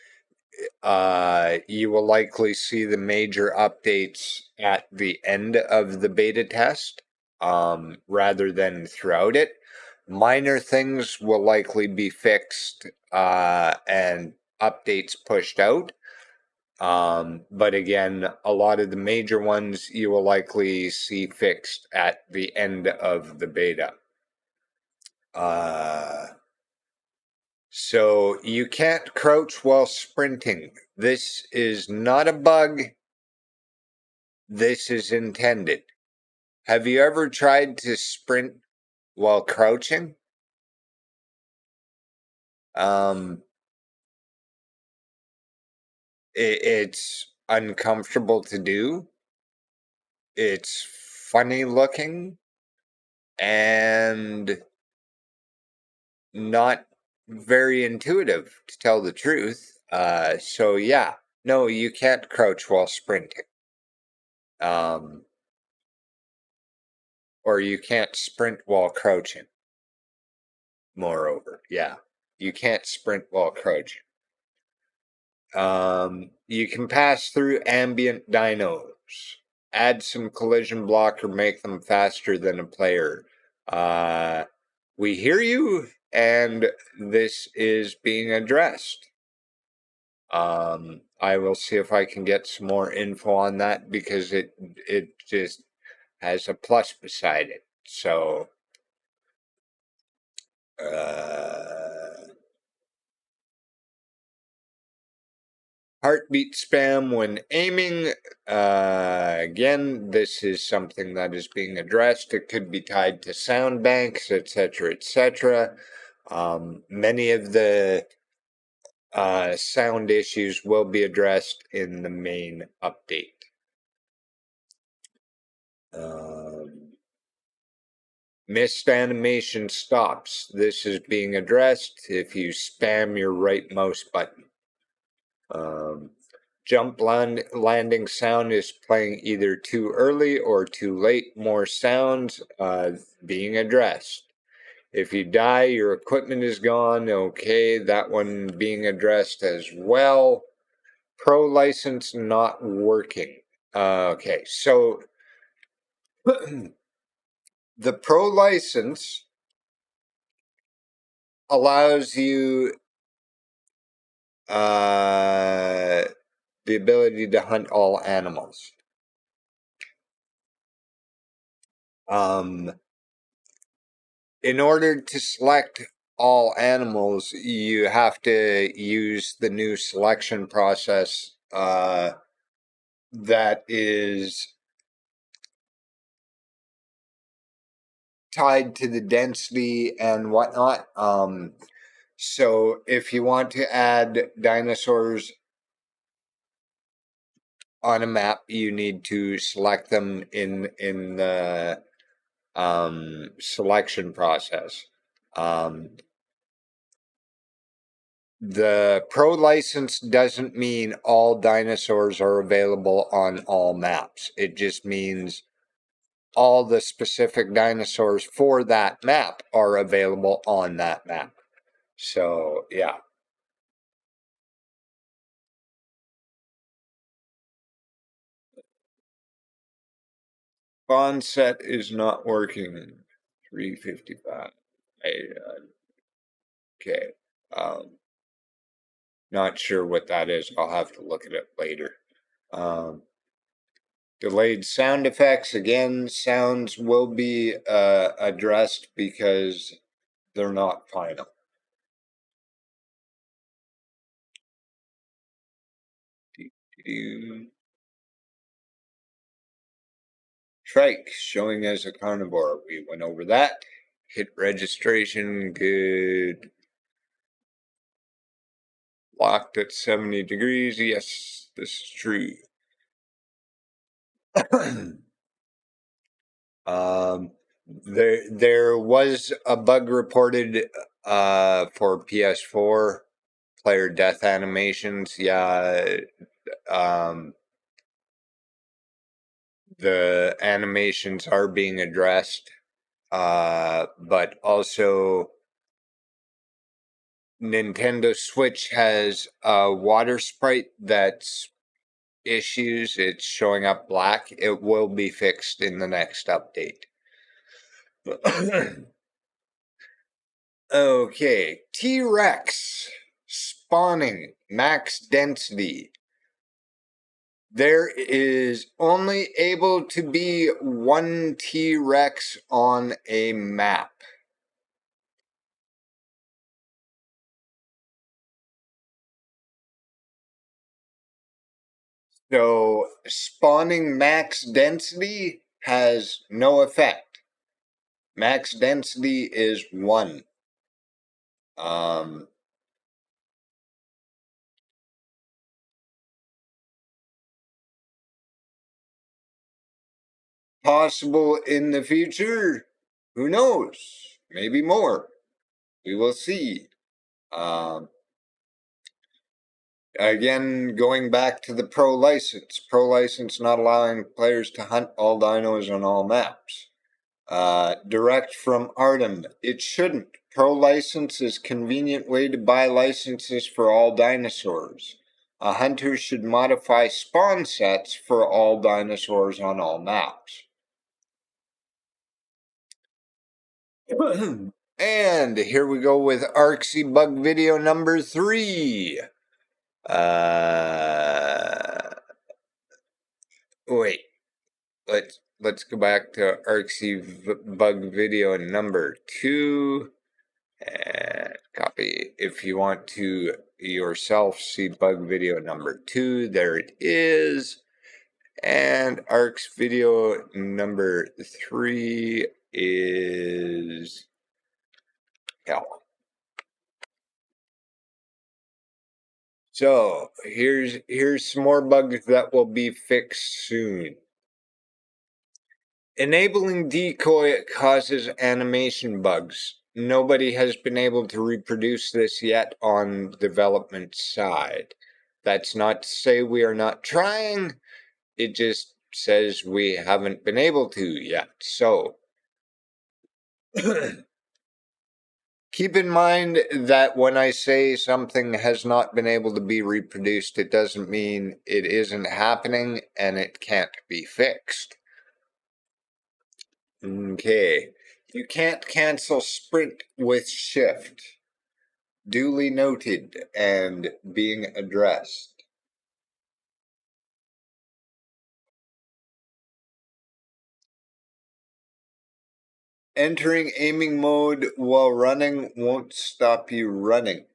you will likely see the major updates at the end of the beta test rather than throughout it. Minor things will likely be fixed and updates pushed out. But again, a lot of the major ones you will likely see fixed at the end of the beta. So you can't crouch while sprinting. This is not a bug. This is intended. Have you ever tried to sprint while crouching? It's uncomfortable to do. It's funny looking and not very intuitive, to tell the truth. So yeah, no, you can't crouch while sprinting. Or you can't sprint while crouching. Moreover, yeah, you can't sprint while crouching. You can pass through ambient dinos. add some collision block or make them faster than a player. We hear you, and this is being addressed. I will see if I can get some more info on that because it just has a plus beside it. So, heartbeat spam when aiming. Again, this is something that is being addressed. It could be tied to sound banks, etc., etc. Many of the sound issues will be addressed in the main update. Missed animation stops. This is being addressed if you spam your right mouse button. Jump landing sound is playing either too early or too late. More sounds being addressed. If you die, your equipment is gone. Okay, that one being addressed as well. Pro license not working. Okay, so the pro license allows you the ability to hunt all animals. In order to select all animals, you have to use the new selection process that is tied to the density and whatnot. So if you want to add dinosaurs on a map, you need to select them in the selection process. The pro license doesn't mean all dinosaurs are available on all maps. It just means all the specific dinosaurs for that map are available on that map. So, yeah. Bond set is not working. 355. Okay. Not sure what that is. I'll have to look at it later. Delayed sound effects. Again, sounds will be addressed because they're not final. Trike showing as a carnivore. We went over that. Hit registration. Good. Locked at 70 degrees. Yes, this is true. There was a bug reported for PS4 player death animations. Yeah, the animations are being addressed, but also Nintendo Switch has a water sprite that's issues. It's showing up black. It will be fixed in the next update. Okay, T-Rex spawning max density. There is only able to be one T-Rex on a map. So spawning max density has no effect. Max density is 1. Possible in the future? Who knows? Maybe more. We will see. Again, going back to the pro license not allowing players to hunt all dinos on all maps. Direct from Artem, it shouldn't. Pro license is convenient way to buy licenses for all dinosaurs. A hunter should modify spawn sets for all dinosaurs on all maps. And here we go with Arksy bug video number 3. Wait. Let's go back to Arksy bug video number 2 and copy. If you want to yourself see bug video number 2, there it is. And Arcs video number 3 is hell. So here's some more bugs that will be fixed soon. Enabling decoy causes animation bugs. Nobody has been able to reproduce this yet on development side. That's not to say we are not trying. It just says we haven't been able to yet. So keep in mind that when I say something has not been able to be reproduced, it doesn't mean it isn't happening and it can't be fixed. Okay. You can't cancel sprint with shift. Duly noted and being addressed. Entering aiming mode while running won't stop you running.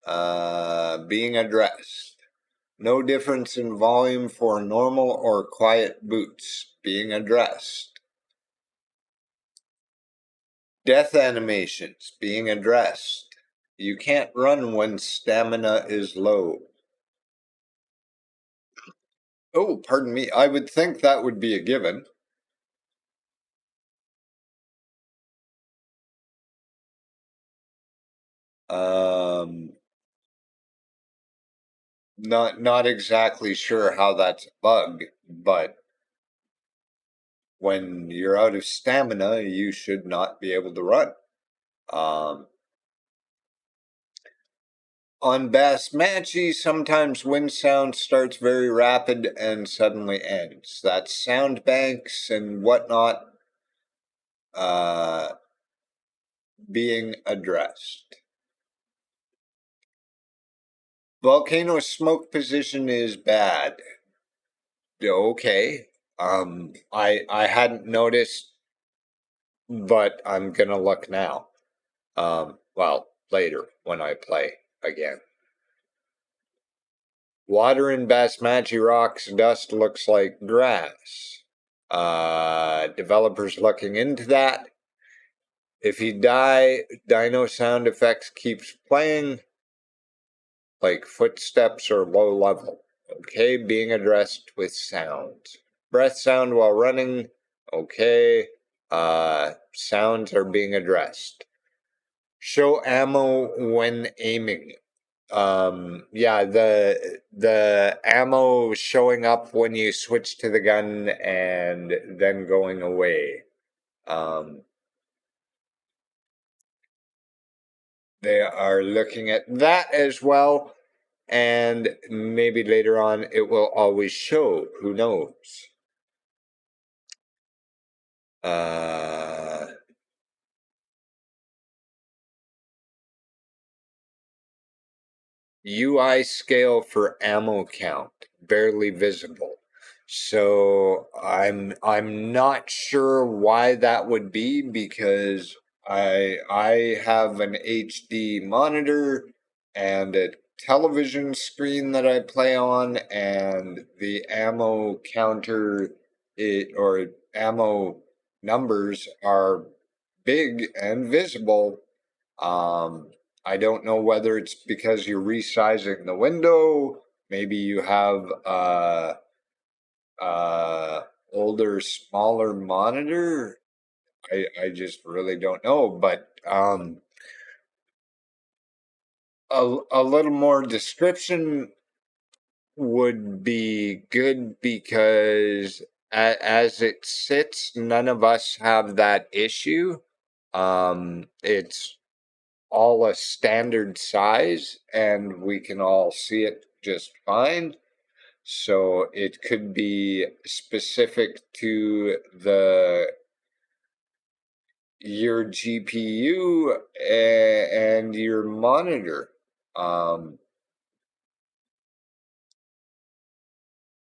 Being addressed. No difference in volume for normal or quiet boots. Being addressed. Death animations. Being addressed. You can't run when stamina is low. Oh, pardon me. I would think that would be a given. Not exactly sure how that's a bug, but when you're out of stamina, you should not be able to run. On Basmatchy, sometimes wind sound starts very rapid and suddenly ends. That's sound banks and whatnot being addressed. Volcano smoke position is bad. Okay. I hadn't noticed, but I'm gonna look now. Well, later when I play again. Water in Basmatchy rocks dust looks like grass. Developers looking into that. If you die, dino sound effects keeps playing, like footsteps or low level. Okay, being addressed with sounds. Breath sound while running. Okay, sounds are being addressed. Show ammo when aiming. Yeah, the ammo showing up when you switch to the gun and then going away. They are looking at that as well, and maybe later on it will always show. Who knows? UI scale for ammo count, barely visible. So I'm not sure why that would be, because I have an HD monitor and a television screen that I play on, and the ammo counter or ammo numbers are big and visible. I don't know whether it's because you're resizing the window. Maybe you have older, smaller monitor. I just really don't know. But a little more description would be good, because as it sits, none of us have that issue. It's all a standard size and we can all see it just fine. So it could be specific to your GPU and your monitor.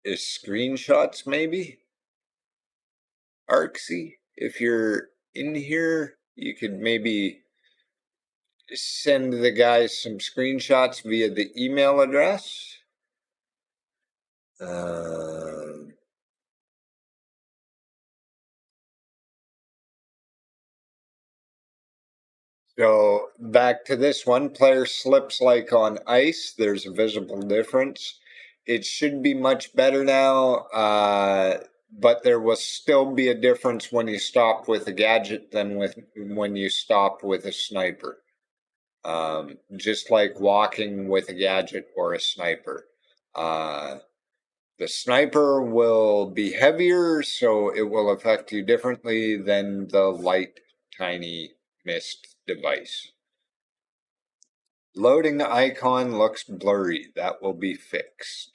Is screenshots maybe? Arcsy, if you're in here, you could maybe send the guys some screenshots via the email address. So back to this one, player slips like on ice. There's a visible difference. It should be much better now, but there will still be a difference when you stop with a gadget than when you stop with a sniper. Just like walking with a gadget or a sniper. The sniper will be heavier, so it will affect you differently than the light, tiny mist device. Loading icon looks blurry. That will be fixed.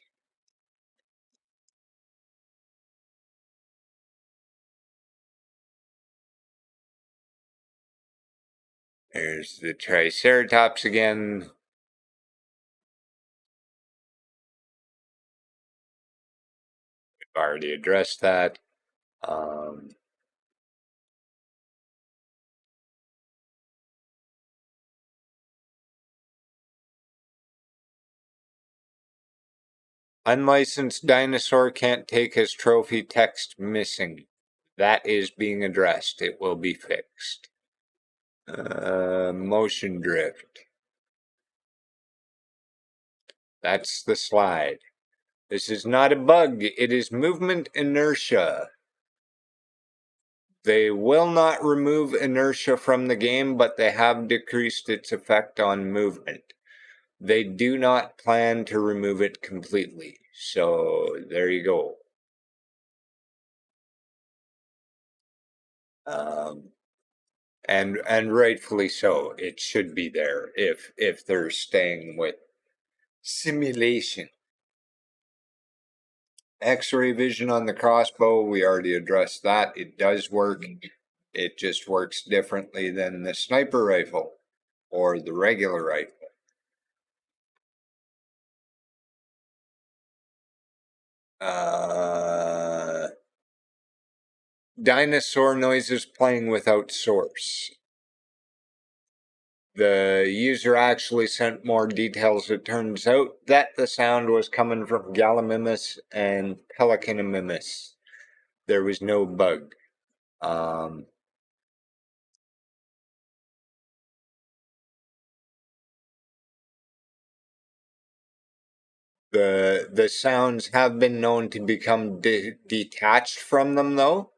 There's the Triceratops again. We've already addressed that. Unlicensed dinosaur can't take his trophy, text missing. That is being addressed. It will be fixed. Motion drift. That's the slide. This is not a bug. It is movement inertia. They will not remove inertia from the game, but they have decreased its effect on movement. They do not plan to remove it completely. So there you go. And rightfully so. It should be there if they're staying with simulation. X-ray vision on the crossbow, we already addressed that. It does work. It just works differently than the sniper rifle or the regular rifle. Dinosaur noises playing without source. The user actually sent more details. It turns out that the sound was coming from Gallimimus and Pelicanimus. There was no bug. The sounds have been known to become detached from them, though,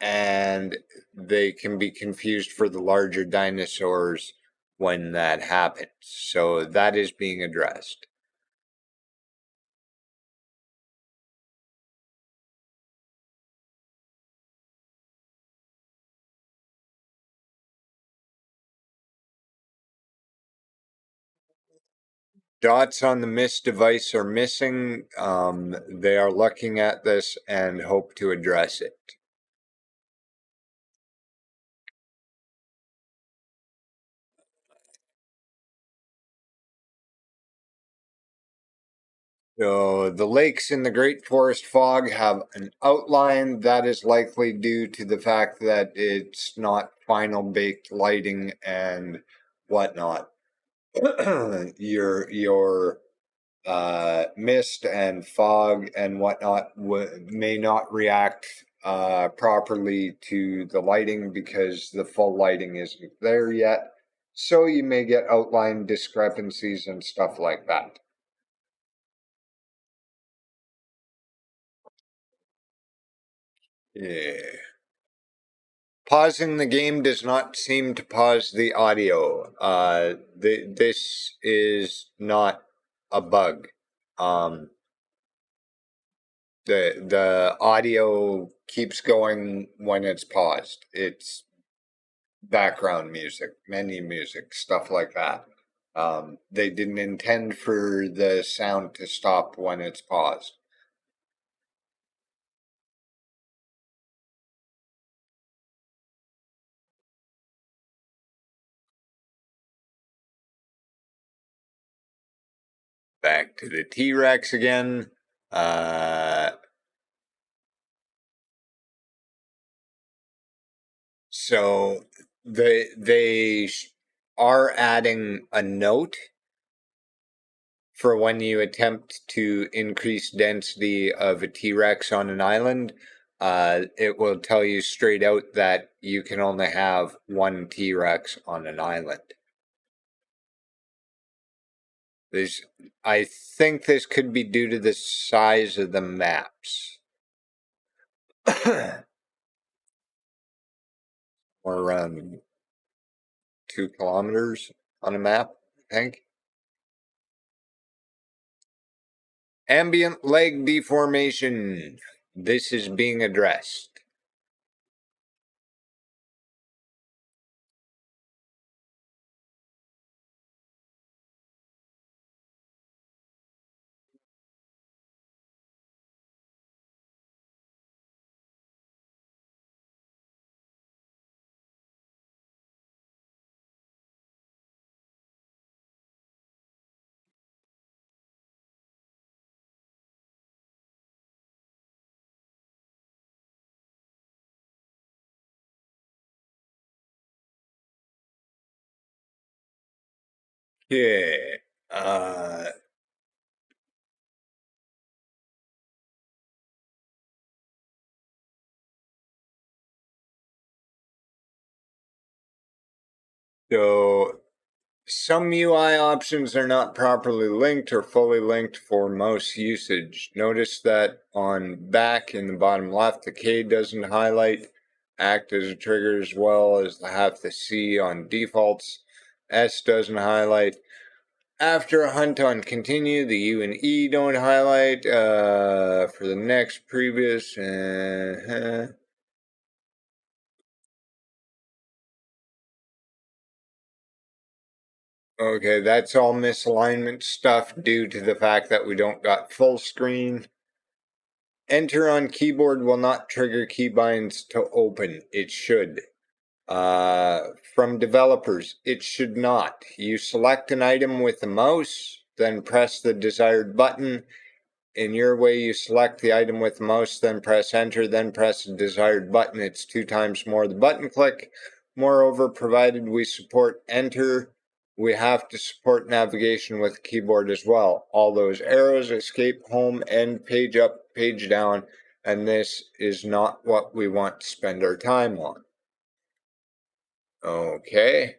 and they can be confused for the larger dinosaurs when that happens. So that is being addressed. Dots on the mist device are missing. They are looking at this and hope to address it. So the lakes in the Great Forest Fog have an outline that is likely due to the fact that it's not final baked lighting and whatnot. your mist and fog and whatnot may not react properly to the lighting because the full lighting isn't there yet. So you may get outline discrepancies and stuff like that. Yeah. Pausing the game does not seem to pause the audio. This is not a bug. The audio keeps going when it's paused. It's background music, menu music, stuff like that. They didn't intend for the sound to stop when it's paused. Back to the T-Rex again. So they are adding a note for when you attempt to increase density of a T-Rex on an island. It will tell you straight out that you can only have one T-Rex on an island. I think this could be due to the size of the maps. Or around 2 kilometers on a map, I think. Ambient leg deformation. This is being addressed. Yeah. So some UI options are not properly linked or fully linked for mouse usage. Notice that on back in the bottom left, the K doesn't highlight, act as a trigger as well as the C on defaults. S doesn't highlight. After a hunt on continue, the U and E don't highlight. For the next previous. Okay, that's all misalignment stuff due to the fact that we don't got full screen. Enter on keyboard will not trigger keybinds to open. It should. From developers, it should not. You select an item with the mouse, then press the desired button. In your way, you select the item with the mouse, then press enter, then press the desired button. It's 2 times more the button click. Moreover, provided we support enter, we have to support navigation with the keyboard as well. All those arrows, escape, home, end, page up, page down, and this is not what we want to spend our time on. Okay.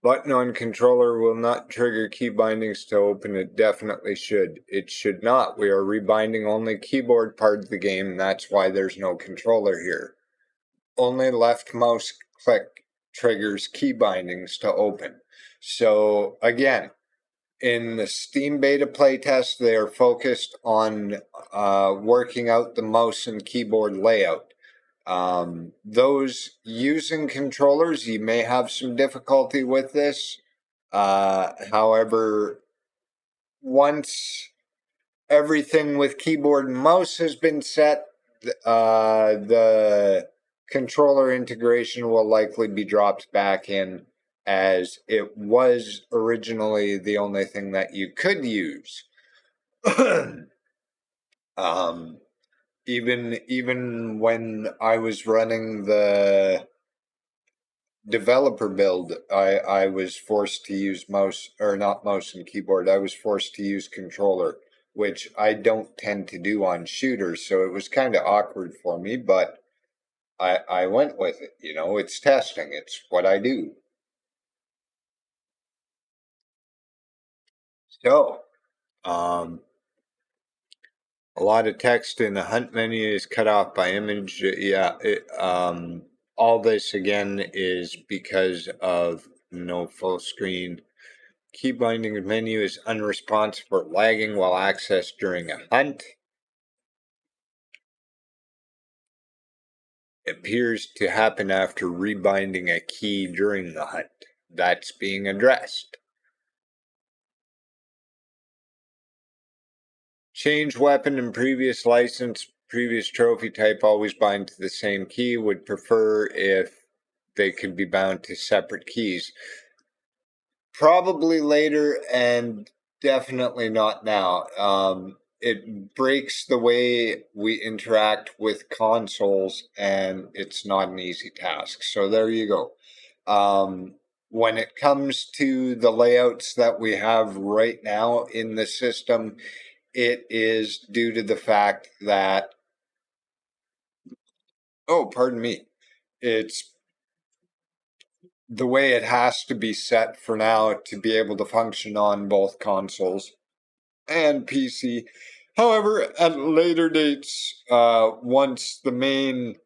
Button on controller will not trigger key bindings to open. It definitely should. It should not. We are rebinding only keyboard part of the game. That's why there's no controller here. Only left mouse click triggers key bindings to open. So again, in the Steam beta playtest, they are focused on working out the mouse and keyboard layout. Those using controllers, you may have some difficulty with this. However, once everything with keyboard and mouse has been set, the controller integration will likely be dropped back in, as it was originally the only thing that you could use. um, even when I was running the developer build, I was forced to use mouse, or not mouse and keyboard. I was forced to use controller, which I don't tend to do on shooters, so it was kind of awkward for me, but I went with it. You know, it's testing. It's what I do. So, a lot of text in the hunt menu is cut off by image. Yeah, all this again is because of no full screen. Key binding menu is unresponsive or lagging while accessed during a hunt. appears to happen after rebinding a key during the hunt. That's being addressed. Change weapon and previous license, previous trophy type always bind to the same key. Would prefer if they could be bound to separate keys. Probably later, and definitely not now. It breaks the way we interact with consoles, and it's not an easy task. So there you go. When it comes to the layouts that we have right now in the system, it is due to the fact that, oh, pardon me, it's the way it has to be set for now to be able to function on both consoles and PC. However, at later dates, once the main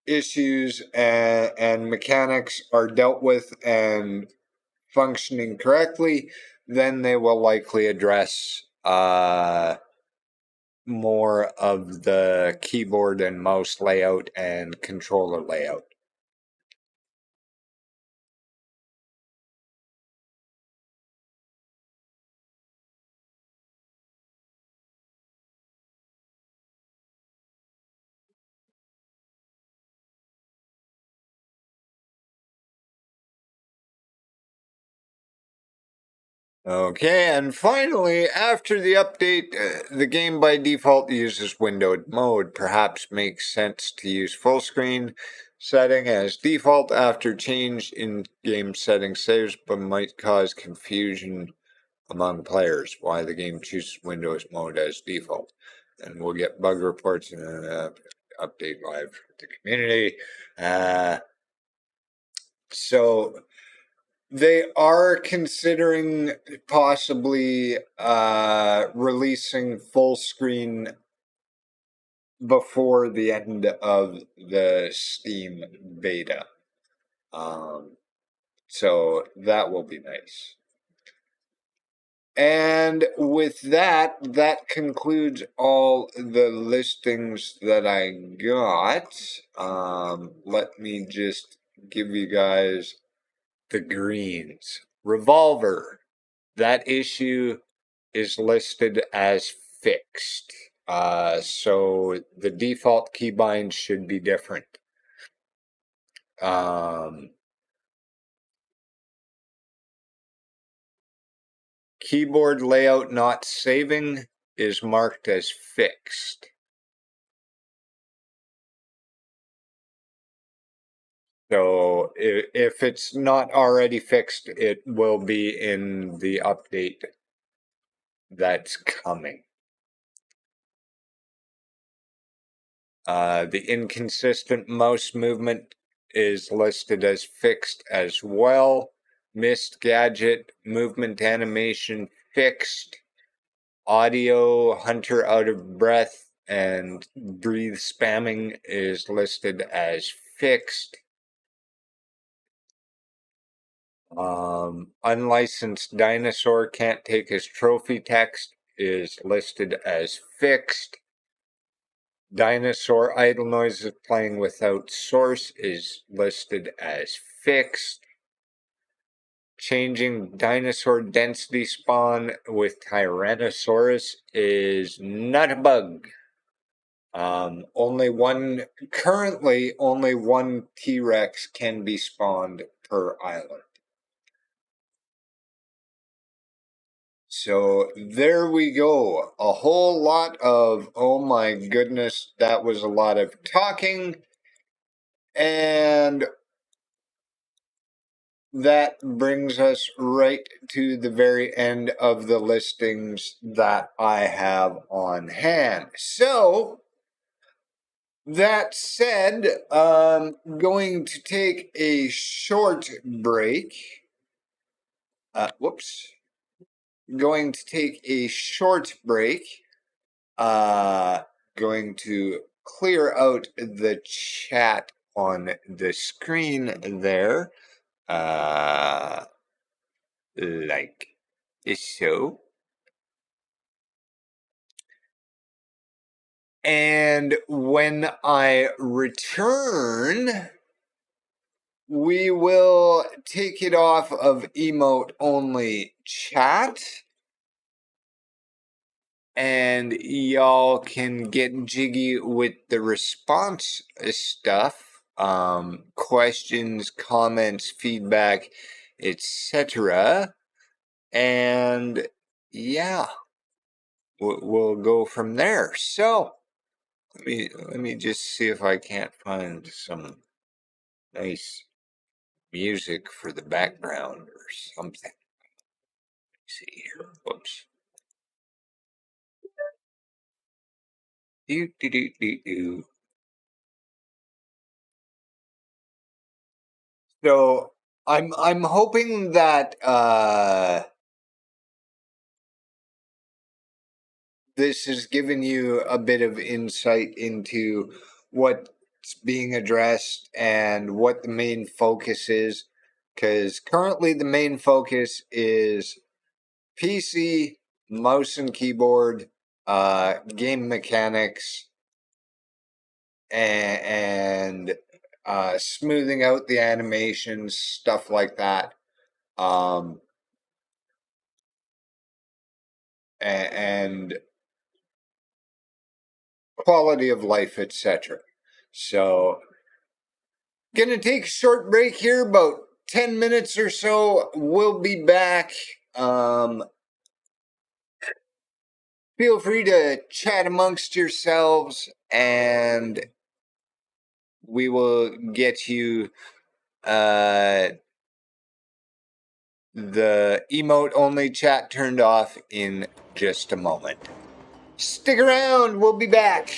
issues and mechanics are dealt with and functioning correctly, then they will likely address more of the keyboard and mouse layout and controller layout. Okay, and finally, after the update, the game by default uses windowed mode. Perhaps makes sense to use full screen setting as default after change in game setting saves, but might cause confusion among players why the game chooses Windows mode as default. And we'll get bug reports and update live with the community. So they are considering possibly releasing full screen before the end of the Steam beta. So that will be nice. And with that, that concludes all the listings that I got. Let me just give you guys the greens. Revolver. That issue is listed as fixed. So the default keybind should be different. Keyboard layout not saving is marked as fixed. So if it's not already fixed, it will be in the update that's coming. The inconsistent mouse movement is listed as fixed as well. Missed gadget movement animation fixed. Audio hunter out of breath and breathe spamming is listed as fixed. Unlicensed dinosaur can't take his trophy text is listed as fixed. Dinosaur idle noises playing without source is listed as fixed. Changing dinosaur density spawn with Tyrannosaurus is not a bug. Currently only one T-Rex can be spawned per island. So there we go. A whole lot of, oh my goodness, that was a lot of talking. And that brings us right to the very end of the listings that I have on hand. So, that said, going to take a short break. Going to take a short break. Going to clear out the chat on the screen there. Like so. And when I return, we will take it off of emote only chat. And y'all can get jiggy with the response stuff, questions, comments, feedback, etc. And yeah, we'll go from there. So let me just see if I can't find some nice music for the background or something. Let's see here. Whoops. Do do do do do. So I'm hoping that this has given you a bit of insight into what's being addressed and what the main focus is. Because currently the main focus is PC, mouse and keyboard, game mechanics, and smoothing out the animations, stuff like that. And quality of life, etc. So, gonna take a short break here, about 10 minutes or so. We'll be back. Feel free to chat amongst yourselves, and we will get you the emote only chat turned off in just a moment. Stick around, we'll be back.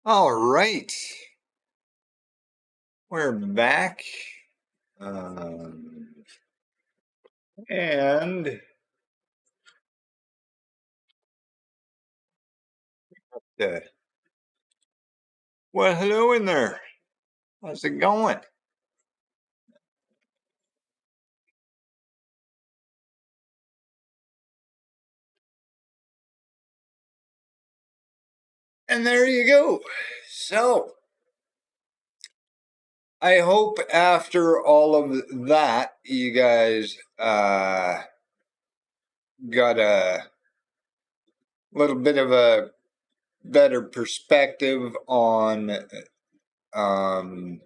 All right. We're back. Um, and well, hello in there. How's it going? And there you go. So, I hope after all of that, you guys got a little bit of a better perspective on um,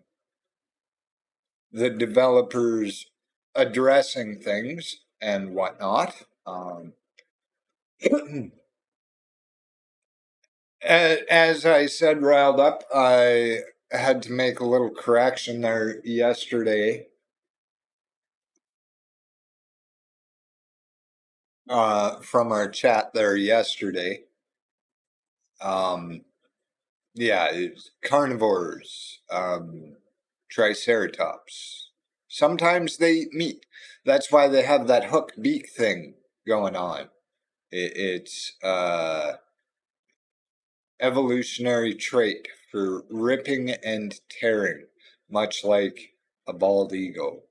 the developers addressing things and whatnot. As I said, riled up, I had to make a little correction there yesterday. From our chat there yesterday. Yeah, it's carnivores, triceratops. Sometimes they eat meat. That's why they have that hook beak thing going on. It's evolutionary trait for ripping and tearing, much like a bald eagle.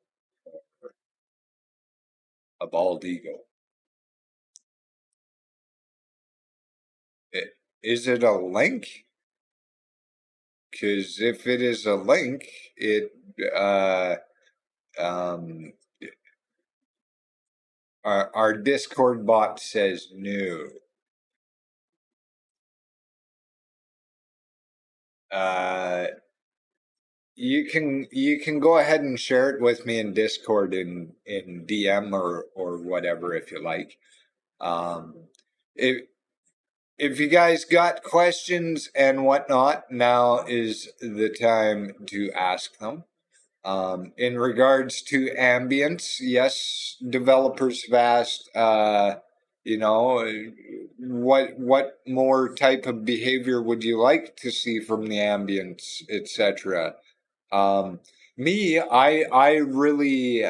A bald eagle. Is it a link? Because if it is a link, it um, our Discord bot says no. Uh, you can go ahead and share it with me in Discord in DM or whatever if you like. Um, if if you guys got questions and whatnot, now is the time to ask them. In regards to ambience, yes, developers have asked, you know, what more type of behavior would you like to see from the ambience, etc. Um, I really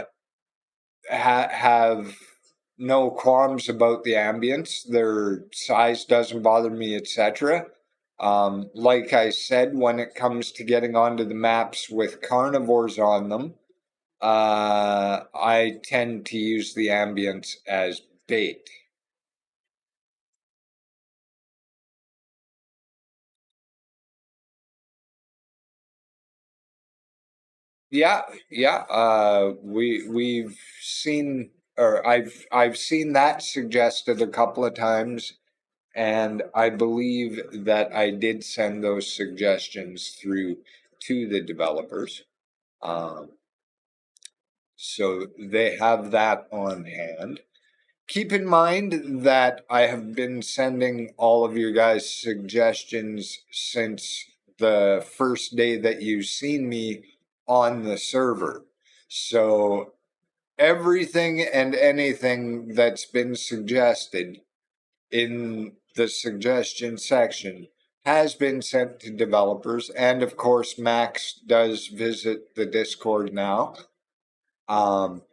have no qualms about the ambience. Their size doesn't bother me, etc. Like I said, when it comes to getting onto the maps with carnivores on them, I tend to use the ambience as bait. Yeah, yeah. We've seen, or I've seen that suggested a couple of times, and I believe that I did send those suggestions through to the developers. Um, so they have that on hand. Keep in mind that I have been sending all of your guys' suggestions since the first day that you've seen me on the server. So everything and anything that's been suggested in the suggestion section has been sent to developers. And of course, Max does visit the Discord now. Um,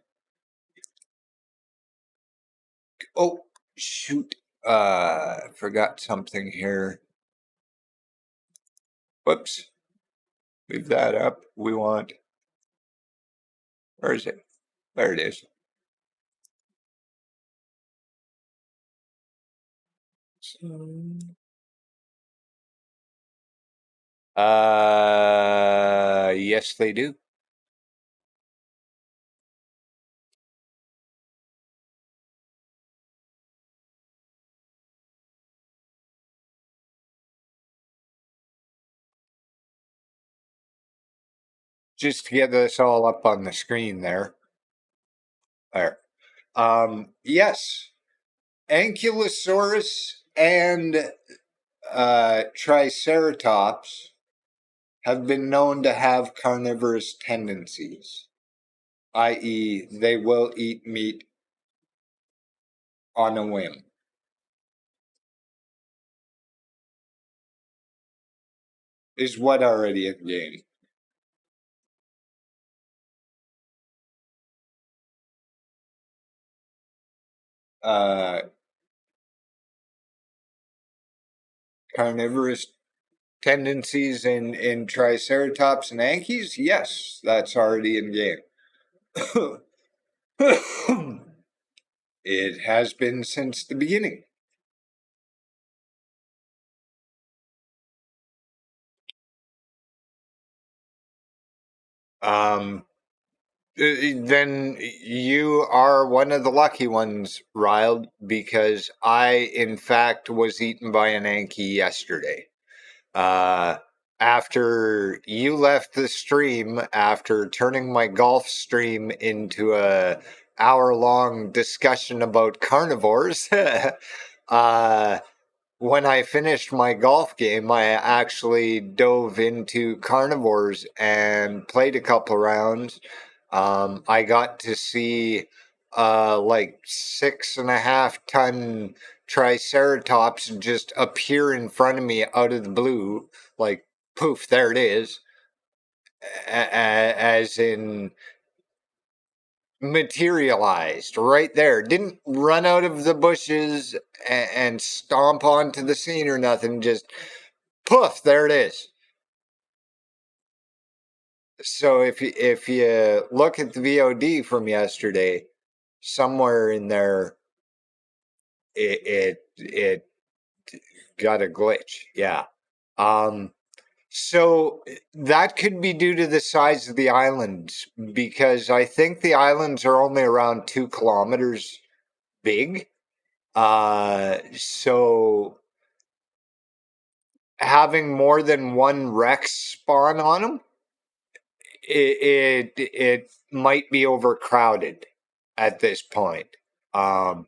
oh, shoot. Forgot something here. Whoops. Leave that up. We want, where is it? There it is. Yes, they do. Just to get this all up on the screen there. There. Yes. Ankylosaurus and Triceratops have been known to have carnivorous tendencies, i.e., they will eat meat on a whim. Is what already in game? Carnivorous tendencies in Triceratops and Ankies? Yes, that's already in game. It has been since the beginning. Um, then you are one of the lucky ones, Riled, because I, in fact, was eaten by an Anky yesterday. Uh, after you left the stream, after turning my golf stream into a hour-long discussion about carnivores, when I finished my golf game, I actually dove into carnivores and played a couple rounds. I got to see like 6.5 ton Triceratops just appear in front of me out of the blue, like poof, there it is, as in materialized right there. Didn't run out of the bushes and stomp onto the scene or nothing. Just poof, there it is. So if you look at the VOD from yesterday, somewhere in there, it got a glitch. Yeah. Um. So that could be due to the size of the islands, because I think the islands are only around 2 kilometers big. So having more than one Rex spawn on them, it might be overcrowded at this point. Um,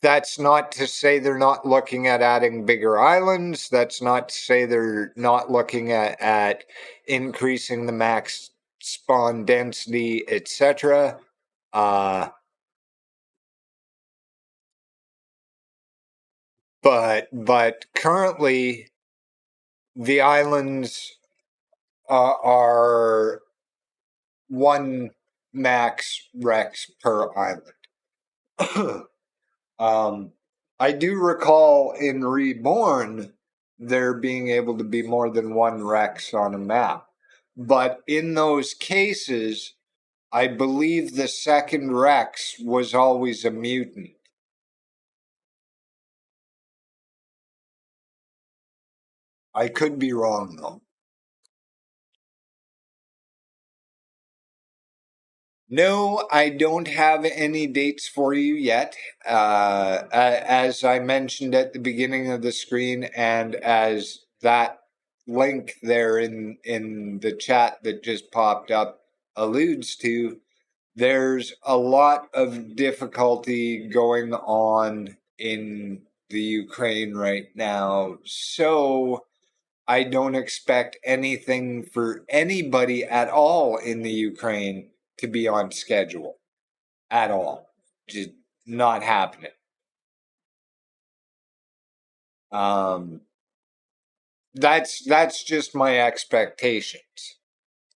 that's not to say they're not looking at adding bigger islands. That's not to say they're not looking at increasing the max spawn density, etc. But currently the islands are one max Rex per island. I do recall in Reborn there being able to be more than one Rex on a map. But in those cases, I believe the second Rex was always a mutant. I could be wrong though. No, I don't have any dates for you yet. As I mentioned at the beginning of the screen, and as that link there in the chat that just popped up alludes to, there's a lot of difficulty going on in the Ukraine right now. So I don't expect anything for anybody at all in the Ukraine to be on schedule at all. Just not happening. Um, that's just my expectations.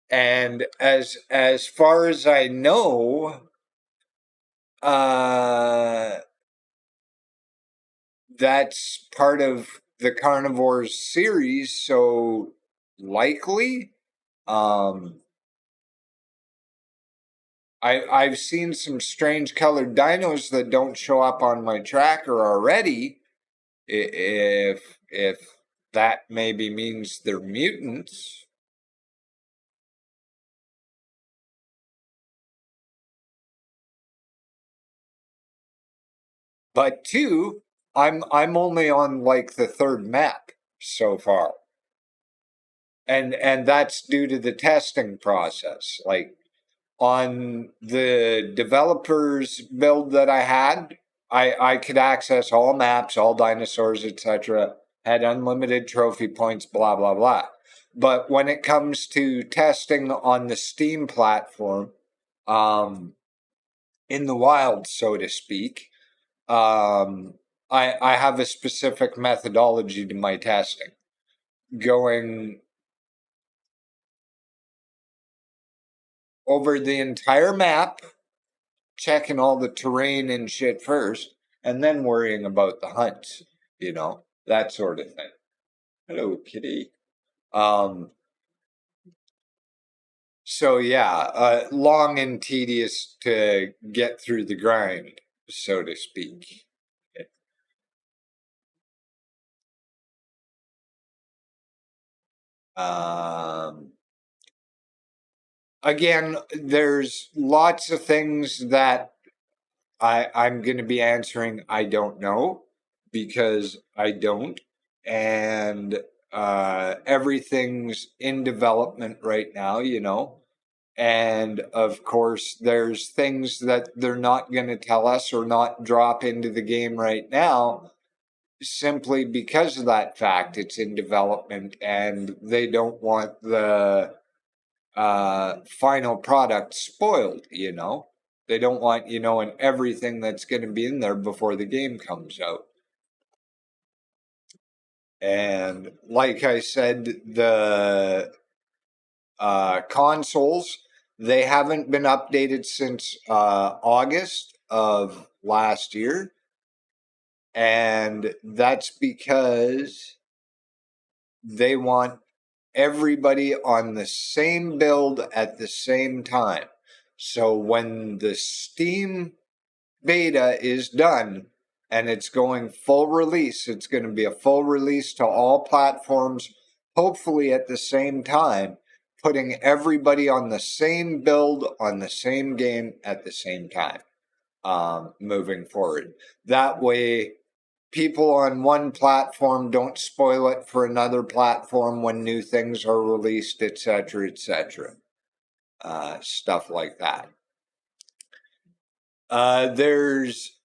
And as far as I know, uh, that's part of the Carnivores series, so likely. Um, I've seen some strange colored dinos that don't show up on my tracker already. If that maybe means they're mutants. But two, I'm only on like the third map so far. And that's due to the testing process. Like on the developers build that I had, I could access all maps, all dinosaurs, etc. Had unlimited trophy points, blah blah blah. But when it comes to testing on the Steam platform, in the wild, so to speak, I have a specific methodology to my testing. Going over the entire map, checking all the terrain and shit first, and then worrying about the hunts, that sort of thing. Hello, kitty. So yeah, long and tedious to get through the grind, so to speak. Again, there's lots of things that I'm going to be answering I don't know, because I don't. And everything's in development right now, And of course, there's things that they're not going to tell us or not drop into the game right now, simply because of that fact. It's in development and they don't want the final product spoiled, They don't want you knowing everything that's going to be in there before the game comes out. And like I said, the consoles, they haven't been updated since August of last year. And that's because they want everybody on the same build at the same time. So when the Steam beta is done and it's going full release, it's going to be a full release to all platforms, hopefully at the same time, putting everybody on the same build, on the same game at the same time, moving forward. That way, people on one platform don't spoil it for another platform when new things are released, etc., etc. Stuff like that. There's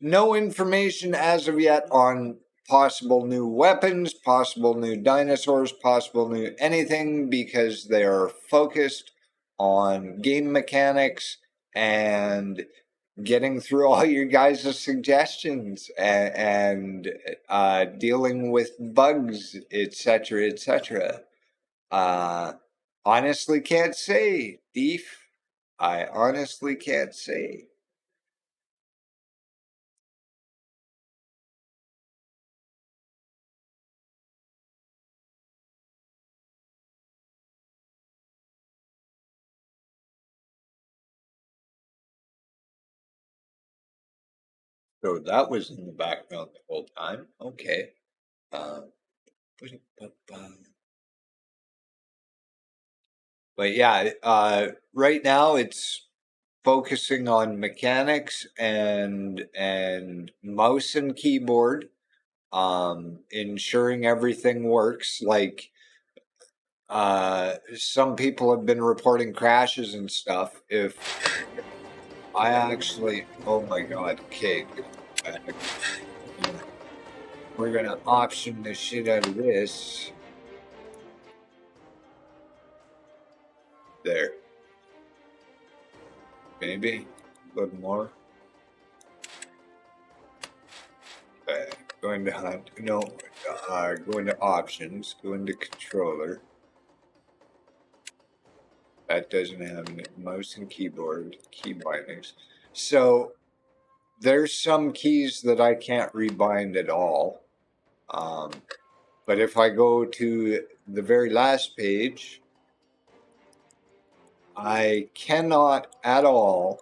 no information as of yet on possible new weapons, possible new dinosaurs, possible new anything, because they are focused on game mechanics and getting through all your guys' suggestions and dealing with bugs, etc., etc. Honestly can't say, Thief. I honestly can't say. So that was in the background the whole time. Okay. But yeah, right now it's focusing on mechanics and mouse and keyboard, ensuring everything works. Like some people have been reporting crashes and stuff. If I actually, oh my god, okay, we're gonna option the shit out of this. There. Maybe a little more. Going to hunt. No, going to options. Going to controller. That doesn't have mouse and keyboard, key bindings. So there's some keys that I can't rebind at all. But if I go to the very last page, I cannot at all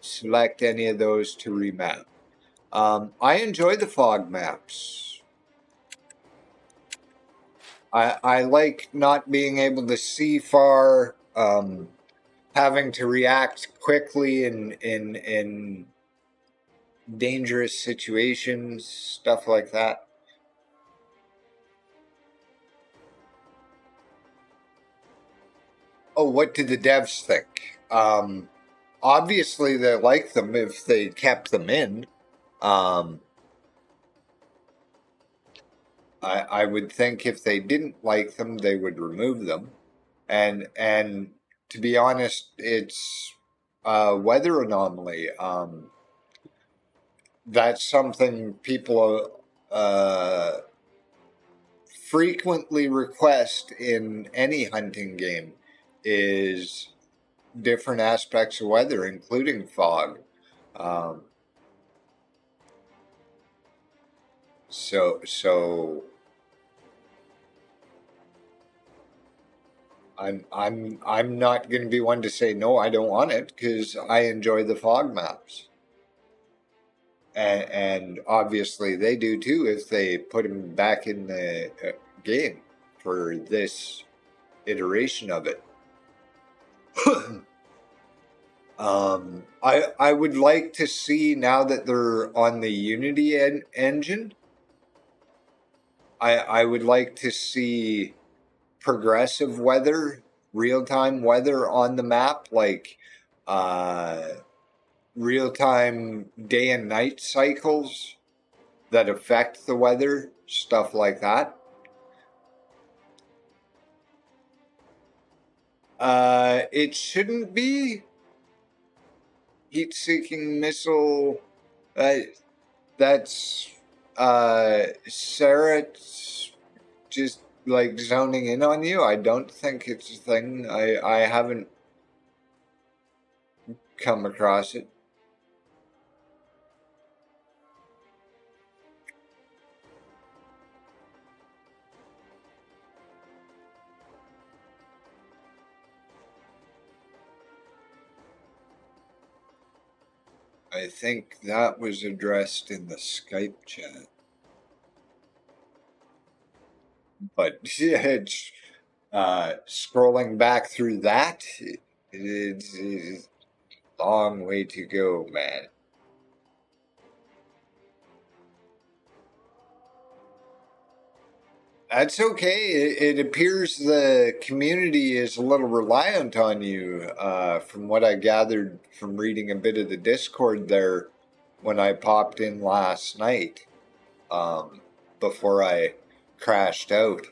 select any of those to remap. I enjoy the fog maps. I like not being able to see far, having to react quickly in dangerous situations, stuff like that. Oh, what do the devs think? Obviously, they like them if they kept them in. I would think if they didn't like them, they would remove them. And to be honest, it's a weather anomaly. That's something people frequently request in any hunting game is different aspects of weather, including fog. So I'm not going to be one to say no, I don't want it, because I enjoy the fog maps, and obviously they do too if they put them back in the game for this iteration of it. I would like to see, now that they're on the Unity engine, I would like to see progressive weather, real-time weather on the map, like real-time day and night cycles that affect the weather, stuff like that. It shouldn't be heat-seeking missile. That's Sarah just like zoning in on you. I don't think it's a thing. I haven't come across it. I think that was addressed in the Skype chat. But it's, scrolling back through that, it's a long way to go, man. That's okay. It appears the community is a little reliant on you, from what I gathered from reading a bit of the Discord there when I popped in last night, before I crashed out.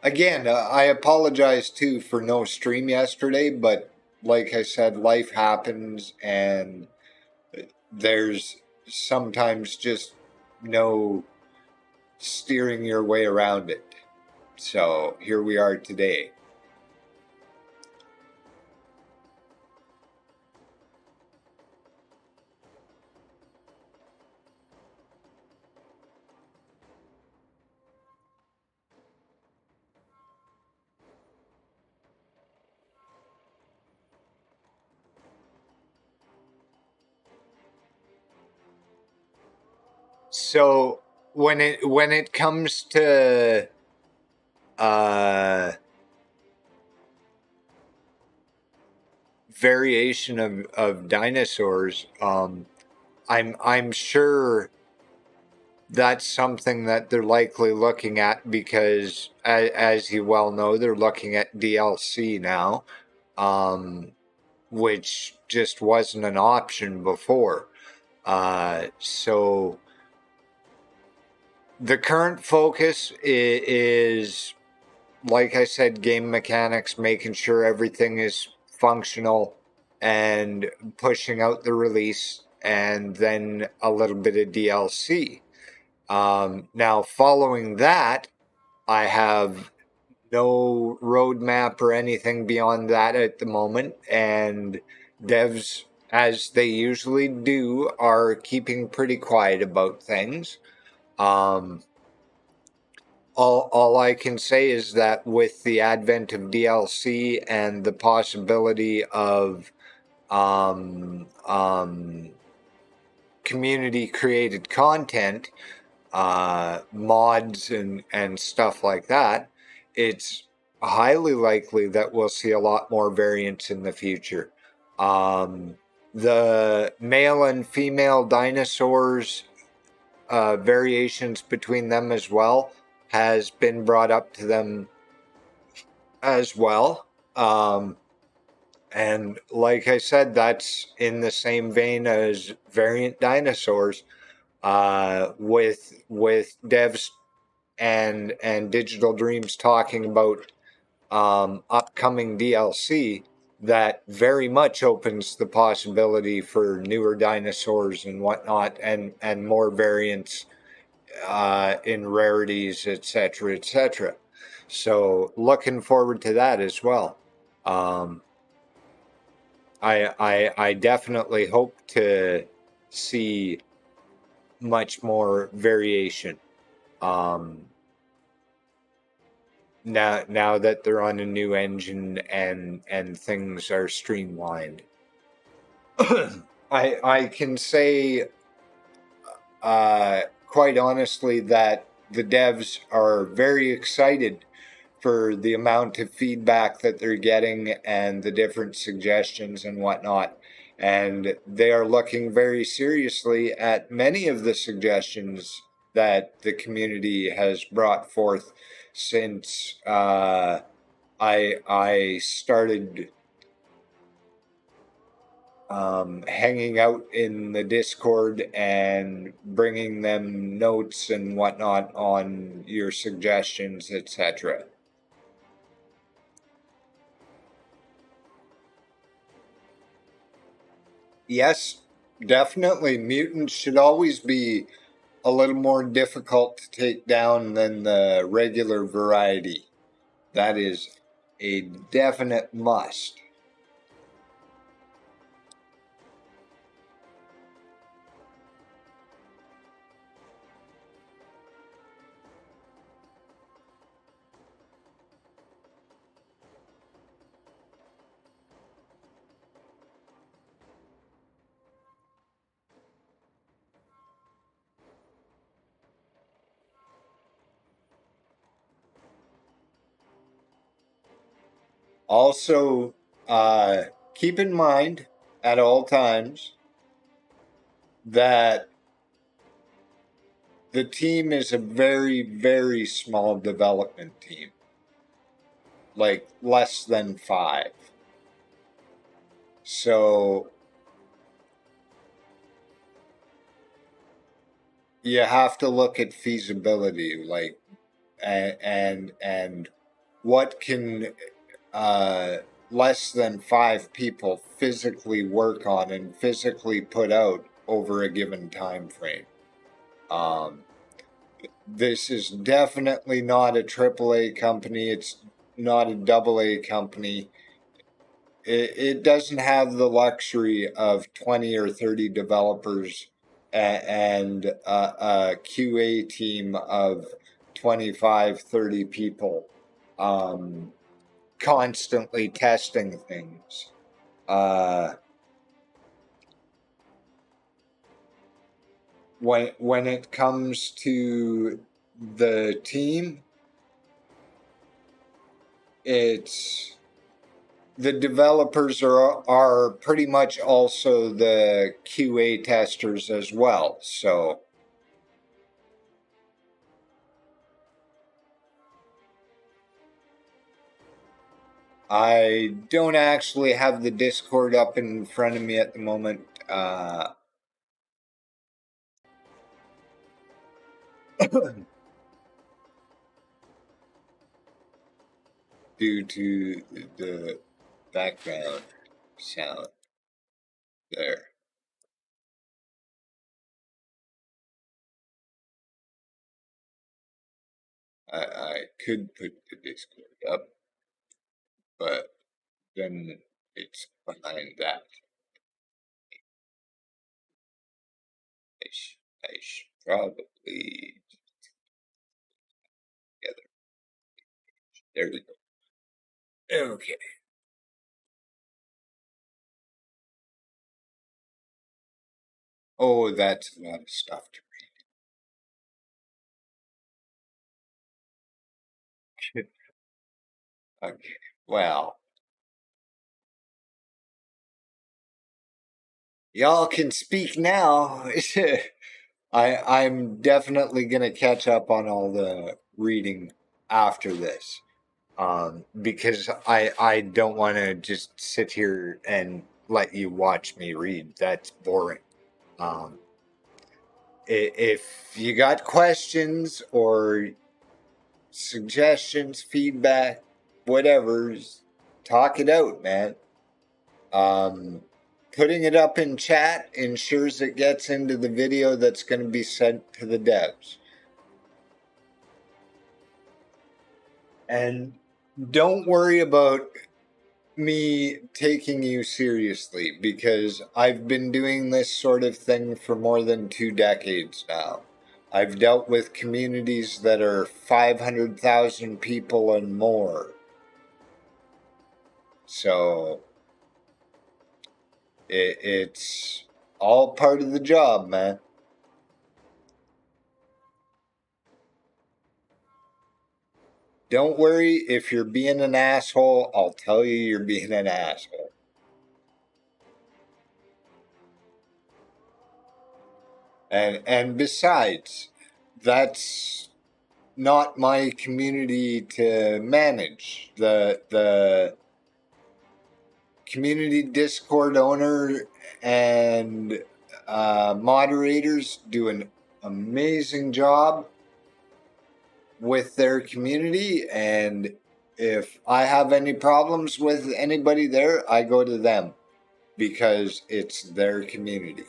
Again, I apologize too for no stream yesterday, but like I said, life happens and there's sometimes just no steering your way around it. So here we are today. So when it comes to variation of dinosaurs, I'm sure that's something that they're likely looking at, because as you well know, they're looking at DLC now, which just wasn't an option before. So the current focus is, like I said, game mechanics, making sure everything is functional and pushing out the release, and then a little bit of DLC. Now, following that, I have no roadmap or anything beyond that at the moment, and devs, as they usually do, are keeping pretty quiet about things. All I can say is that with the advent of DLC and the possibility of community created content, mods and stuff like that, it's highly likely that we'll see a lot more variants in the future. The male and female dinosaurs, variations between them as well, has been brought up to them as well. And like I said, that's in the same vein as variant dinosaurs, with devs and Digital Dreams talking about upcoming DLC that very much opens the possibility for newer dinosaurs and whatnot, and more variants in rarities, etc., etc. So looking forward to that as well. Um, I definitely hope to see much more variation. Um, now that they're on a new engine and things are streamlined. I can say quite honestly that the devs are very excited for the amount of feedback that they're getting and the different suggestions and whatnot. And they are looking very seriously at many of the suggestions that the community has brought forth since I started hanging out in the Discord and bringing them notes and whatnot on your suggestions, etc. Yes, definitely. Mutants should always be a little more difficult to take down than the regular variety. That is a definite must. Also, keep in mind at all times that the team is a very, very small development team, like less than 5. So you have to look at feasibility, like and what can less than 5 people physically work on and physically put out over a given time frame. Um, this is definitely not a AAA company. It's not a AA company. It doesn't have the luxury of 20 or 30 developers and a QA team of 25, 30 people constantly testing things. When it comes to the team, it's the developers are pretty much also the QA testers as well. So I don't actually have the Discord up in front of me at the moment. Due to the background sound there. I could put the Discord up, but then it's behind that. I should probably together. There we go. Okay. Oh, that's a lot of stuff to read. Okay. Well, y'all can speak now. I'm definitely gonna catch up on all the reading after this. Because I don't want to just sit here and let you watch me read. That's boring. Um, if you got questions or suggestions, feedback, whatever, talk it out, man. Um, Putting it up in chat ensures it gets into the video that's going to be sent to the devs. And don't worry about me taking you seriously, because I've been doing this sort of thing for more than 2 decades now. I've dealt with communities that are 500,000 people and more. So it's all part of the job, man. Don't worry, if you're being an asshole, I'll tell you you're being an asshole. And besides, that's not my community to manage. The community Discord owner and moderators do an amazing job with their community, and if I have any problems with anybody there, I go to them because it's their community.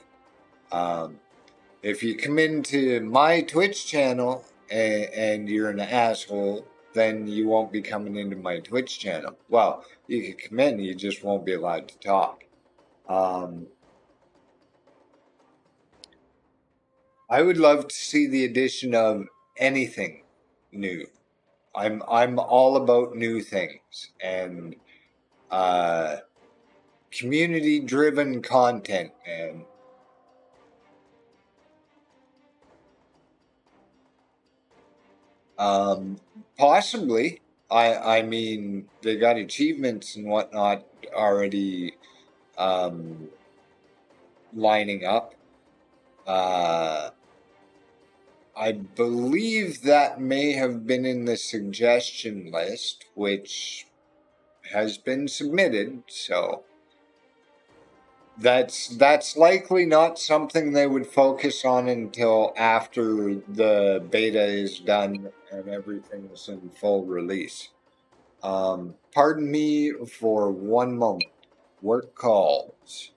If you come into my Twitch channel and you're an asshole, then you won't be coming into my Twitch channel. Well, you can come in, you just won't be allowed to talk. I would love to see the addition of anything new. I'm all about new things and community driven content, and possibly. I mean, they got achievements and whatnot already lining up. I believe that may have been in the suggestion list, which has been submitted, so that's likely not something they would focus on until after the beta is done and everything's in full release. Pardon me for one moment. Work calls.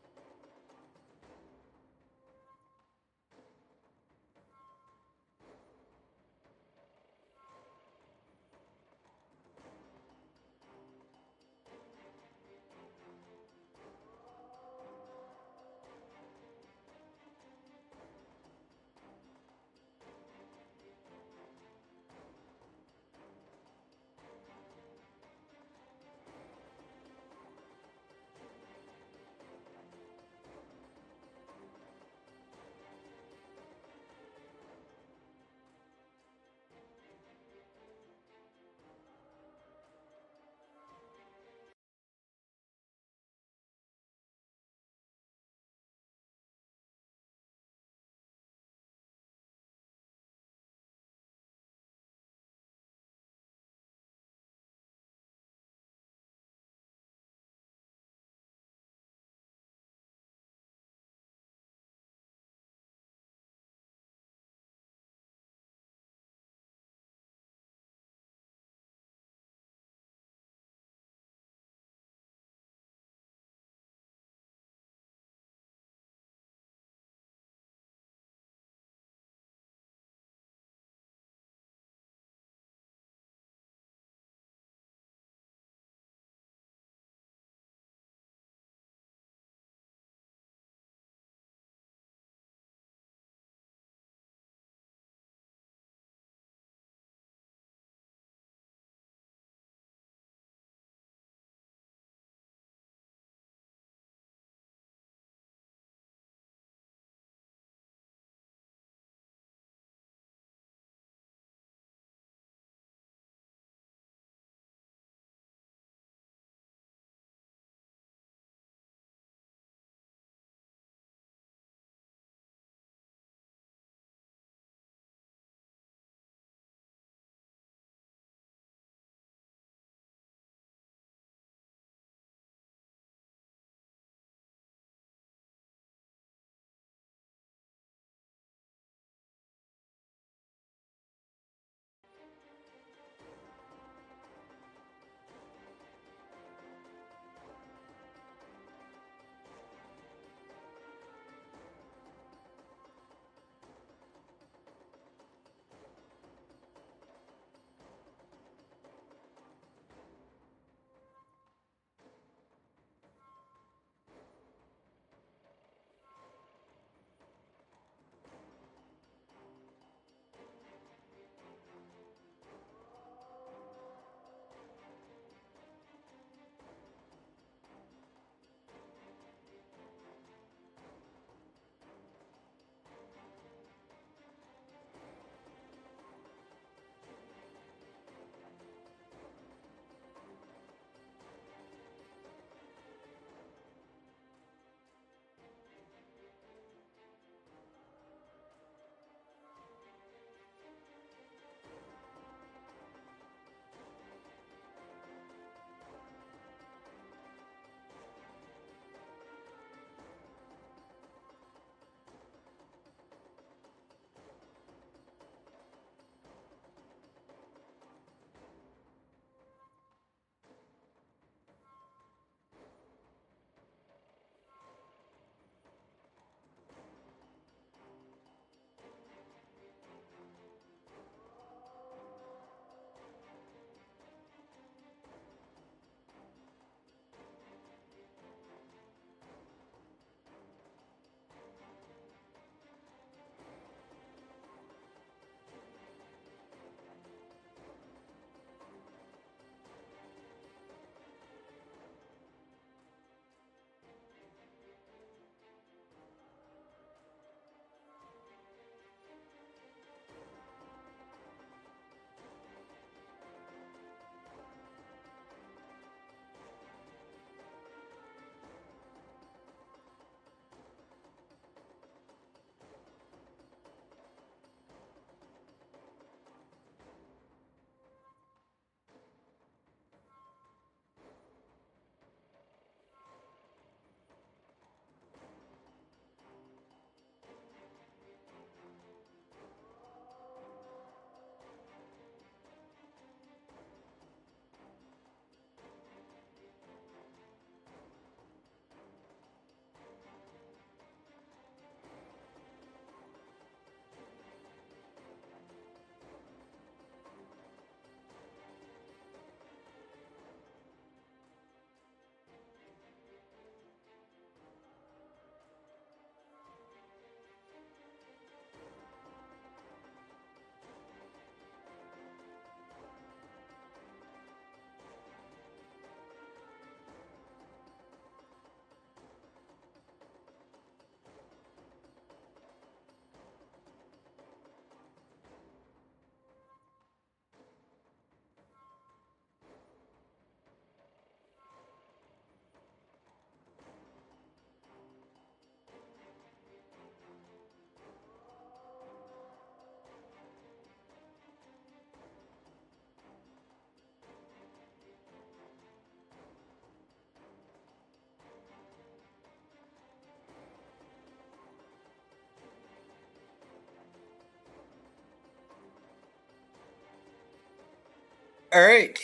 All right.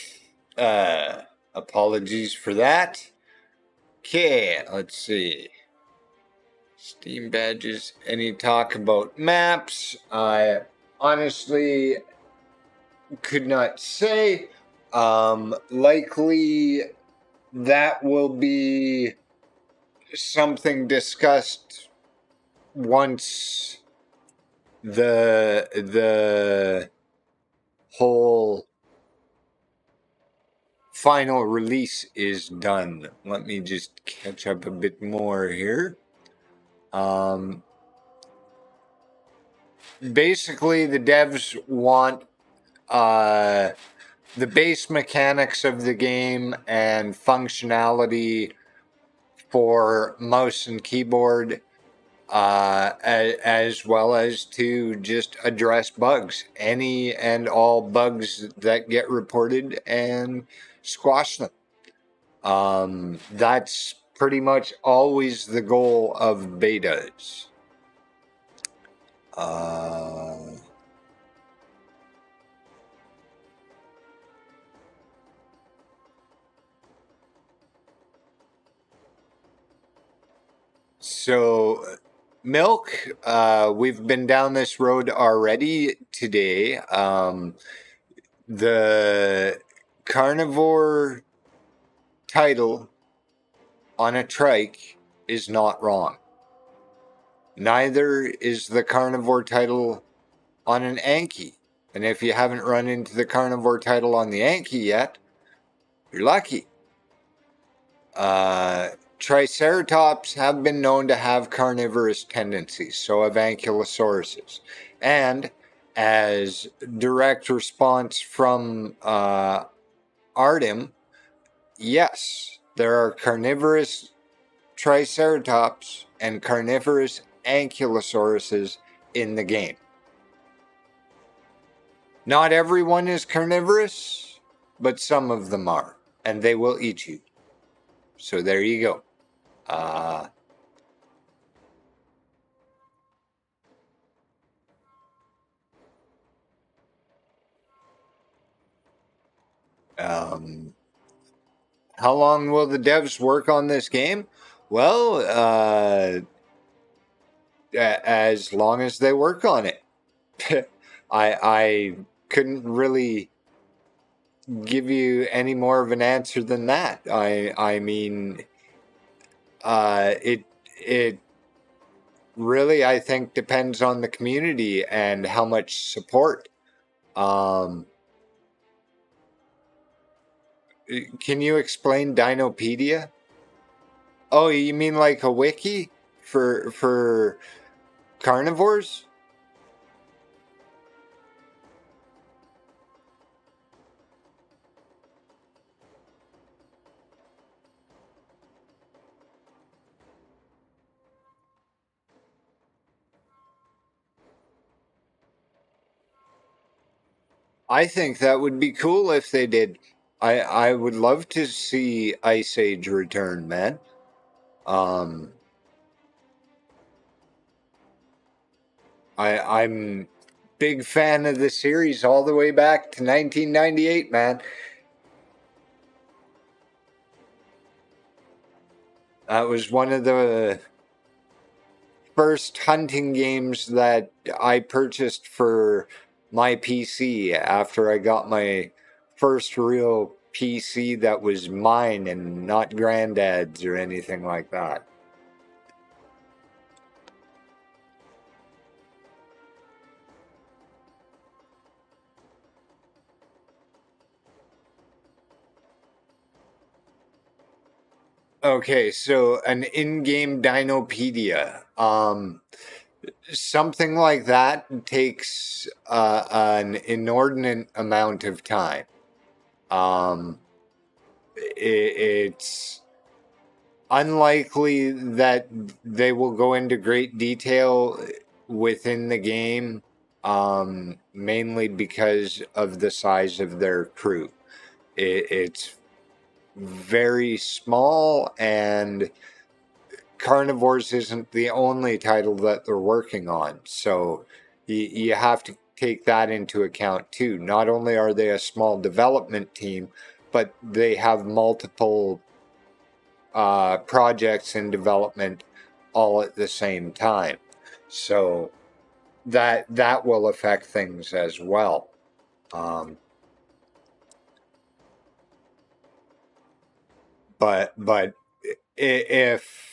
Apologies for that. Okay, let's see. Steam badges. Any talk about maps? I honestly could not say. Likely that will be something discussed once the whole final release is done. Let me just catch up a bit more here. Basically, the devs want the base mechanics of the game and functionality for mouse and keyboard, as well as to just address bugs, any and all bugs that get reported, and squash them. That's pretty much always the goal of betas. So, Milk, we've been down this road already today. The carnivore title on a trike is not wrong. Neither is the carnivore title on an Anky. And if you haven't run into the carnivore title on the Anky yet, you're lucky. Triceratops have been known to have carnivorous tendencies, so have Ankylosauruses. And as direct response from Artem, yes, there are carnivorous Triceratops and carnivorous Ankylosauruses in the game. Not everyone is carnivorous, but some of them are, and they will eat you. So there you go. How long will the devs work on this game? Well, as long as they work on it. I couldn't really give you any more of an answer than that. I mean, it really, I think, depends on the community and how much support. Can you explain Dinopedia? Oh, you mean like a wiki for carnivores? I think that would be cool if they did. I would love to see Ice Age return, man. I'm big fan of the series all the way back to 1998, man. That was one of the first hunting games that I purchased for my PC after I got my first real PC that was mine and not granddad's or anything like that. Okay, so an in-game Dinopedia. Something like that takes an inordinate amount of time. It's unlikely that they will go into great detail within the game, mainly because of the size of their crew. It's very small, and Carnivores isn't the only title that they're working on. So you have to take that into account too. Not only are they a small development team, but they have multiple projects in development all at the same time. So that will affect things as well. But if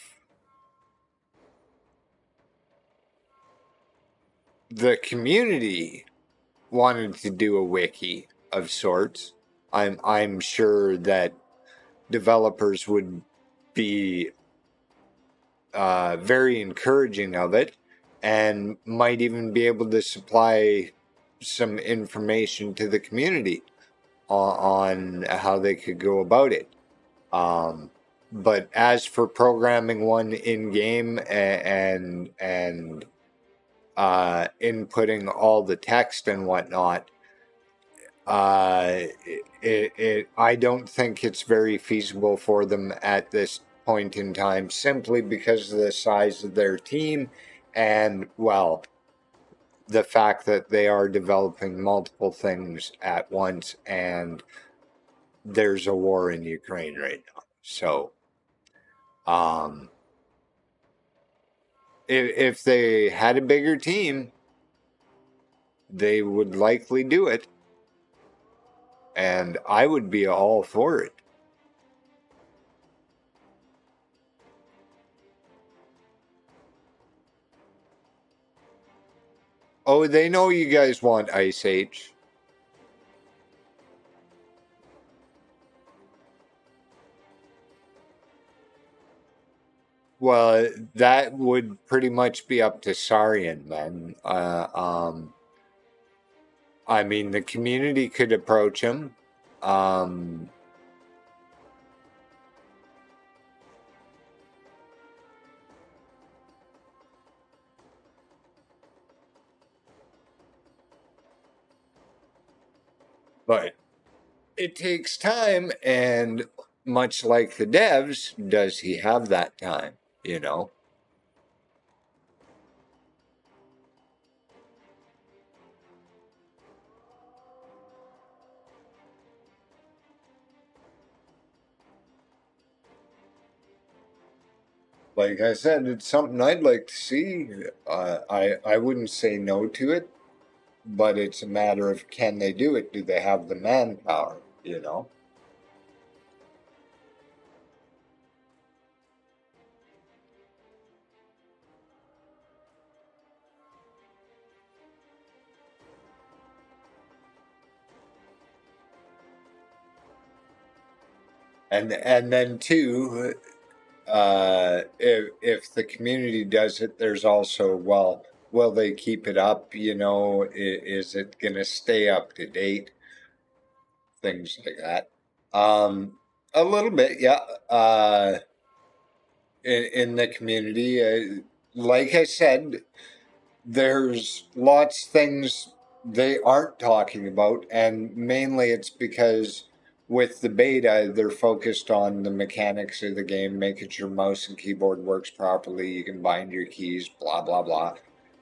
the community wanted to do a wiki of sorts, I'm sure that developers would be very encouraging of it, and might even be able to supply some information to the community on how they could go about it. But as for programming one in game and inputting all the text and whatnot, I don't think it's very feasible for them at this point in time, simply because of the size of their team and, well, the fact that they are developing multiple things at once, and there's a war in Ukraine right now. So, if they had a bigger team, they would likely do it. And I would be all for it. Oh, they know you guys want Ice Age. Well, that would pretty much be up to Sarian then. I mean, the community could approach him. But it takes time, and much like the devs, does he have that time, you know? Like I said, it's something I'd like to see. I wouldn't say no to it, but it's a matter of, can they do it? Do they have the manpower, you know? And then too, if the community does it, there's also, well, will they keep it up? You know, is it going to stay up to date? Things like that. A little bit, yeah. In the community, like I said, there's lots of things they aren't talking about, and mainly it's because with the beta, they're focused on the mechanics of the game, making sure mouse and keyboard works properly, you can bind your keys, blah blah blah,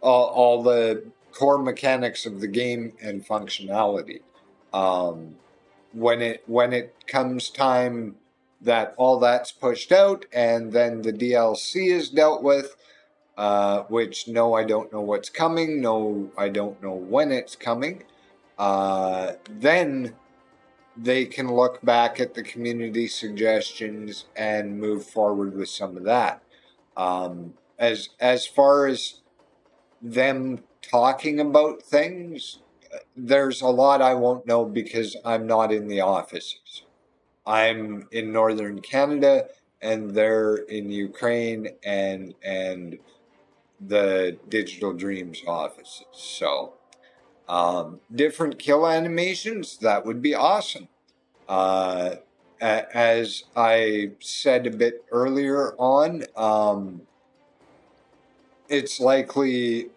all the core mechanics of the game and functionality. When it comes time that all that's pushed out, and then the DLC is dealt with, which, no, I don't know what's coming. No, I don't know when it's coming. Then they can look back at the community suggestions and move forward with some of that. As far as them talking about things, there's a lot I won't know because I'm not in the offices. I'm in northern Canada, and they're in Ukraine and the Digital Dreams offices. So, different kill animations, that would be awesome. As I said a bit earlier on, it's likely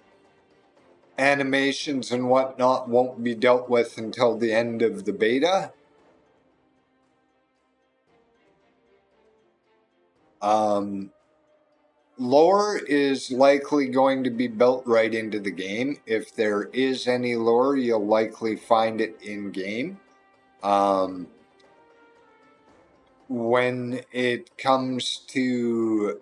animations and whatnot won't be dealt with until the end of the beta. lore is likely going to be built right into the game. If there is any lore, you'll likely find it in game. When it comes to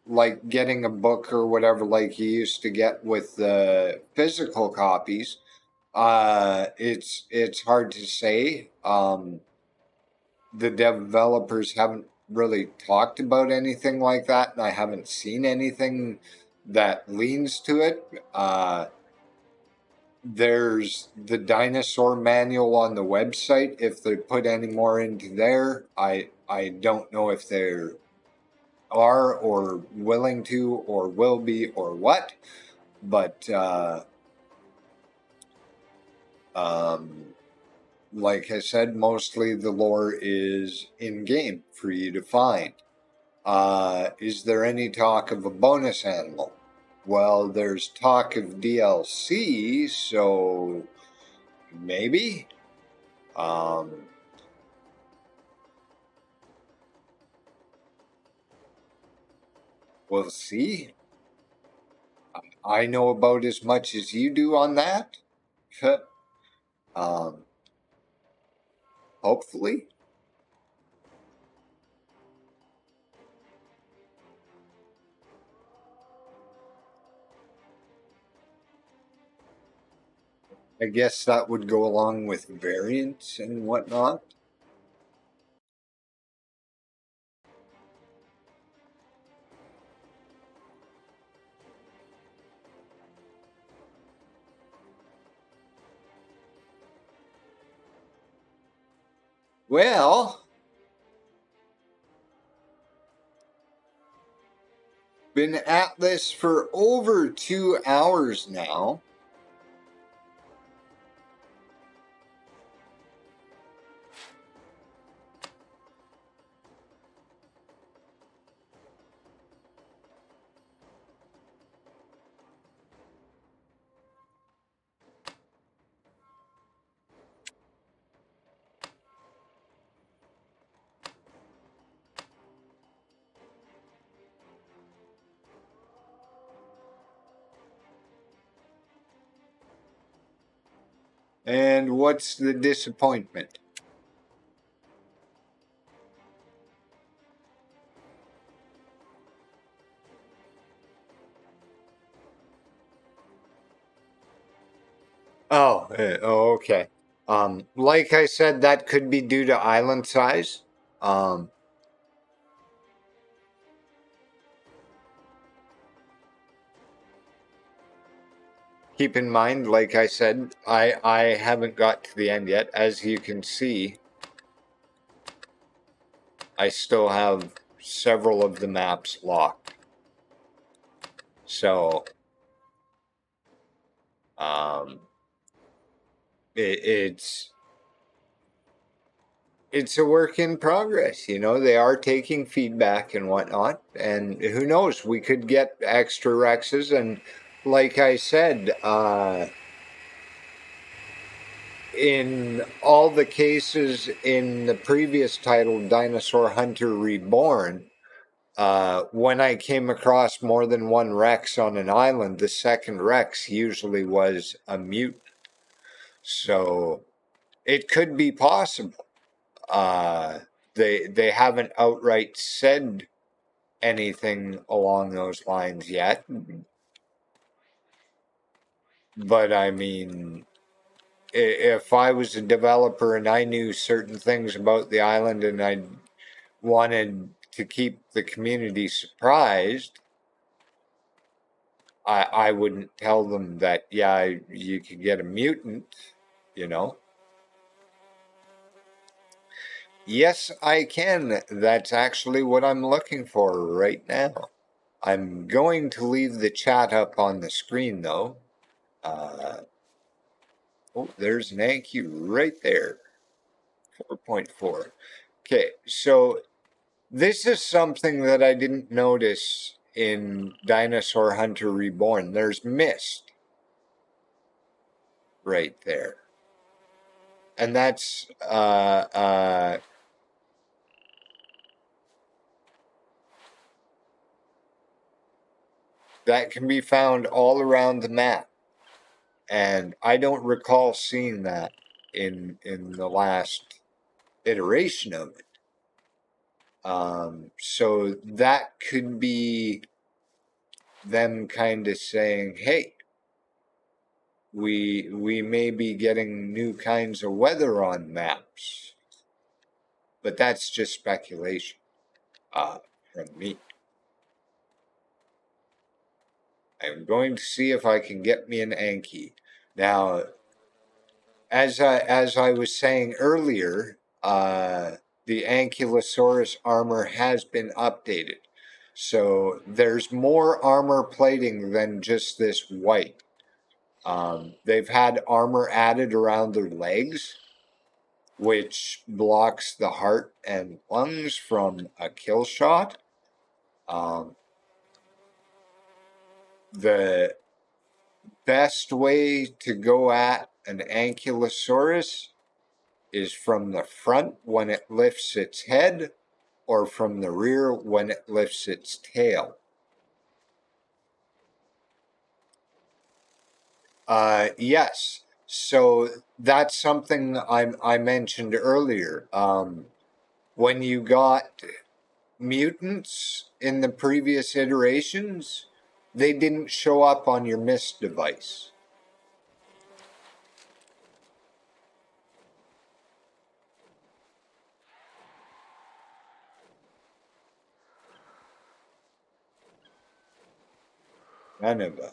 like getting a book or whatever, like you used to get with the physical copies, it's hard to say. The developers haven't really talked about anything like that, and I haven't seen anything that leans to it. There's the dinosaur manual on the website. If they put any more into there, I don't know if they are or willing to or will be or what, but like I said, mostly the lore is in game for you to find. Is there any talk of a bonus animal? Well, there's talk of DLC, so maybe. We'll see. I know about as much as you do on that. Hopefully. I guess that would go along with variants and whatnot. Well, been at this for over 2 hours now. And what's the disappointment? Oh, okay. Like I said, that could be due to island size. Keep in mind, like I said, I haven't got to the end yet. As you can see, I still have several of the maps locked. So, it's a work in progress. You know, they are taking feedback and whatnot, and who knows, we could get extra Rexes. And like I said, in all the cases in the previous title, Dinosaur Hunter Reborn, when I came across more than one Rex on an island, the second Rex usually was a mutant. So it could be possible. They haven't outright said anything along those lines yet, but I mean, if I was a developer and I knew certain things about the island and I wanted to keep the community surprised, I wouldn't tell them that, yeah, you could get a mutant, you know. Yes, I can. That's actually what I'm looking for right now. I'm going to leave the chat up on the screen, though. Oh, there's an Anky right there. 4.4. Okay, so this is something that I didn't notice in Dinosaur Hunter Reborn. There's mist right there. And that's that can be found all around the map. And I don't recall seeing that in the last iteration of it. So that could be them kind of saying, hey, we may be getting new kinds of weather on maps. But that's just speculation from me. I'm going to see if I can get me an Anky. Now, as I was saying earlier, the Ankylosaurus armor has been updated. So there's more armor plating than just this white. They've had armor added around their legs, which blocks the heart and lungs from a kill shot. The best way to go at an Ankylosaurus is from the front when it lifts its head, or from the rear when it lifts its tail. Yes. So that's something I mentioned earlier. When you got mutants in the previous iterations, they didn't show up on your mist device. None of them.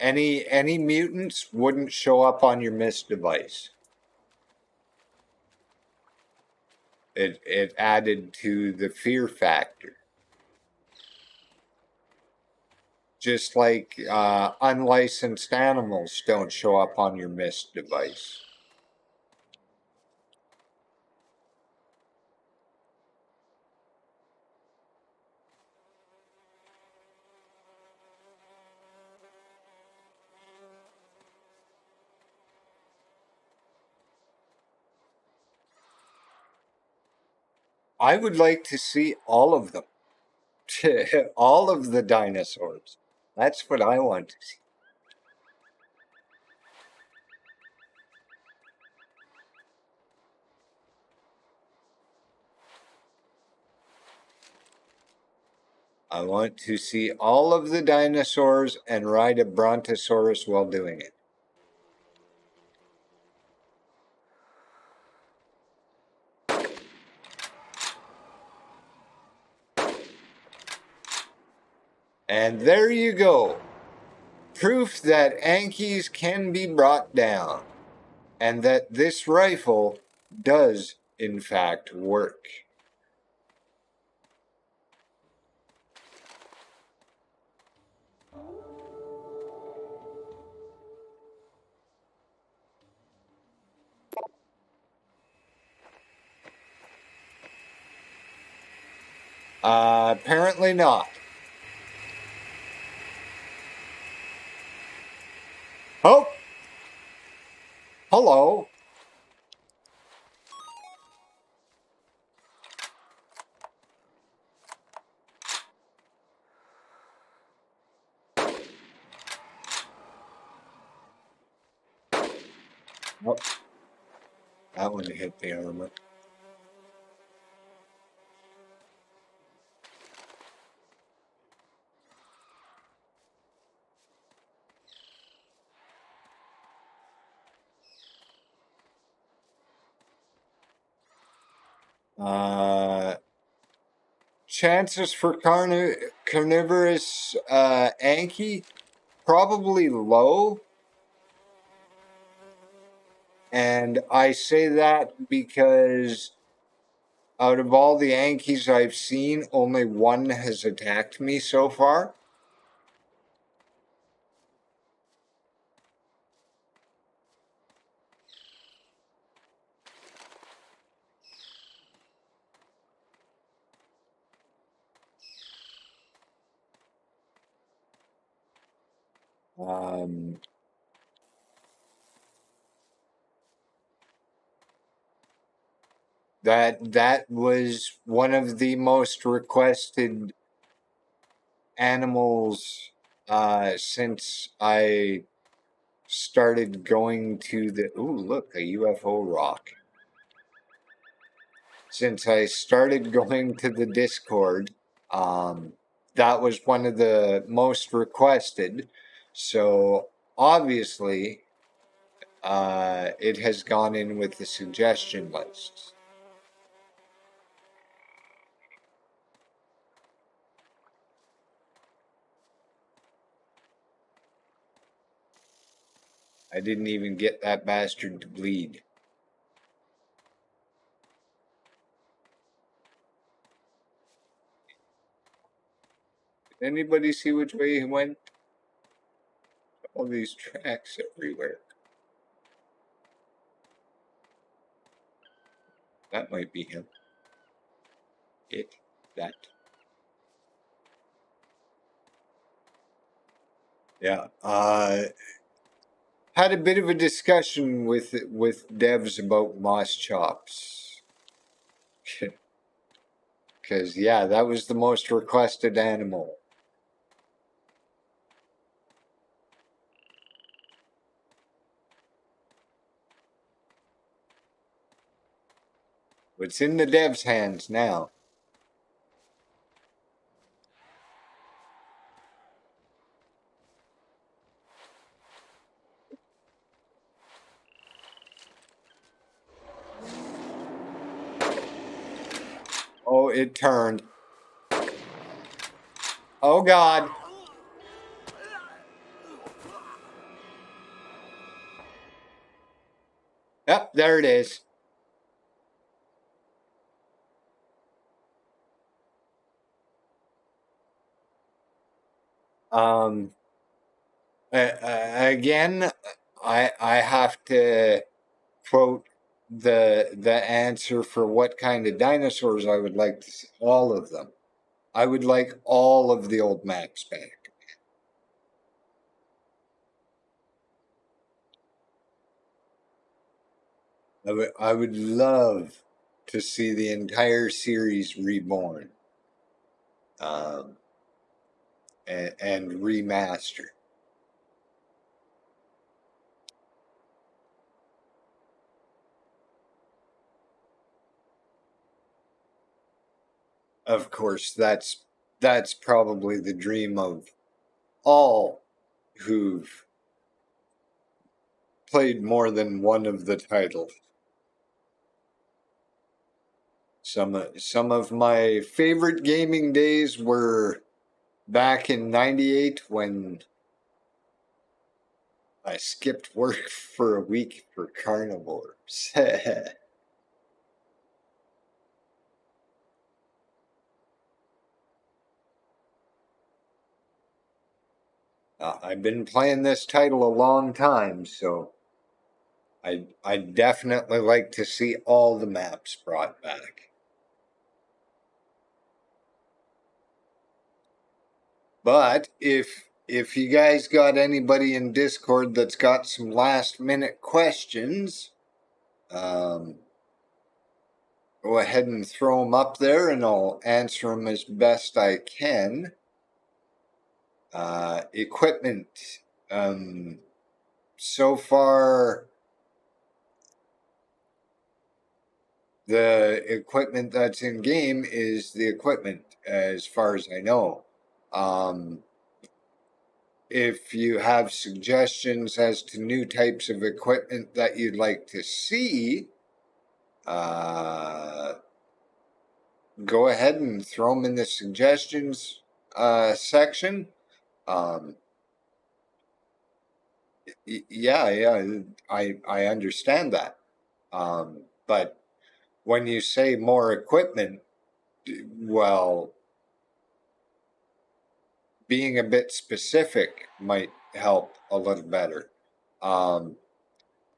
Any mutants wouldn't show up on your mist device. It added to the fear factor. Just like unlicensed animals don't show up on your mist device. I would like to see all of them. All of the dinosaurs. That's what I want to see. I want to see all of the dinosaurs and ride a brontosaurus while doing it. And there you go. Proof that Ankies can be brought down. And that this rifle does, in fact, work. Apparently not. Oh! Hello! Oh, that one hit the armor. Chances for carnivorous Anky, probably low. And I say that because out of all the Ankies I've seen, only one has attacked me so far. Um, that was one of the most requested animals since I started going to the. Ooh, look, a UFO rock. Since I started going to the Discord, that was one of the most requested. So obviously, it has gone in with the suggestion lists. I didn't even get that bastard to bleed. Did anybody see which way he went? All these tracks everywhere. That might be him. It. That. Yeah. Had a bit of a discussion with devs about moss chops. Because, yeah, that was the most requested animal. It's in the devs' hands now. Oh, it turned. Oh, God. Yep, there it is. Again, I have to quote the answer for what kind of dinosaurs I would like to see. All of them. I would like all of the old maps back. I would love to see the entire series reborn, and remastered. Of course, that's probably the dream of all who've played more than one of the titles. Some of my favorite gaming days were back in '98 when I skipped work for a week for Carnivores. I've been playing this title a long time, so I definitely like to see all the maps brought back. But if you guys got anybody in Discord that's got some last minute questions, go ahead and throw them up there, and I'll answer them as best I can. Equipment. So far, the equipment that's in game is the equipment, as far as I know. If you have suggestions as to new types of equipment that you'd like to see, go ahead and throw them in the suggestions section. Yeah, I understand that. But when you say more equipment, well, being a bit specific might help a little better.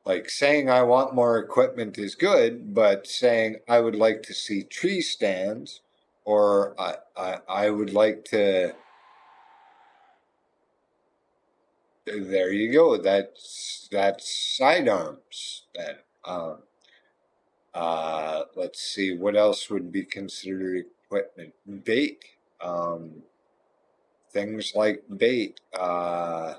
Like saying I want more equipment is good, but saying I would like to see tree stands, or I would like to There you go. That's sidearms. Then, let's see, what else would be considered equipment? Bait. Things like bait. An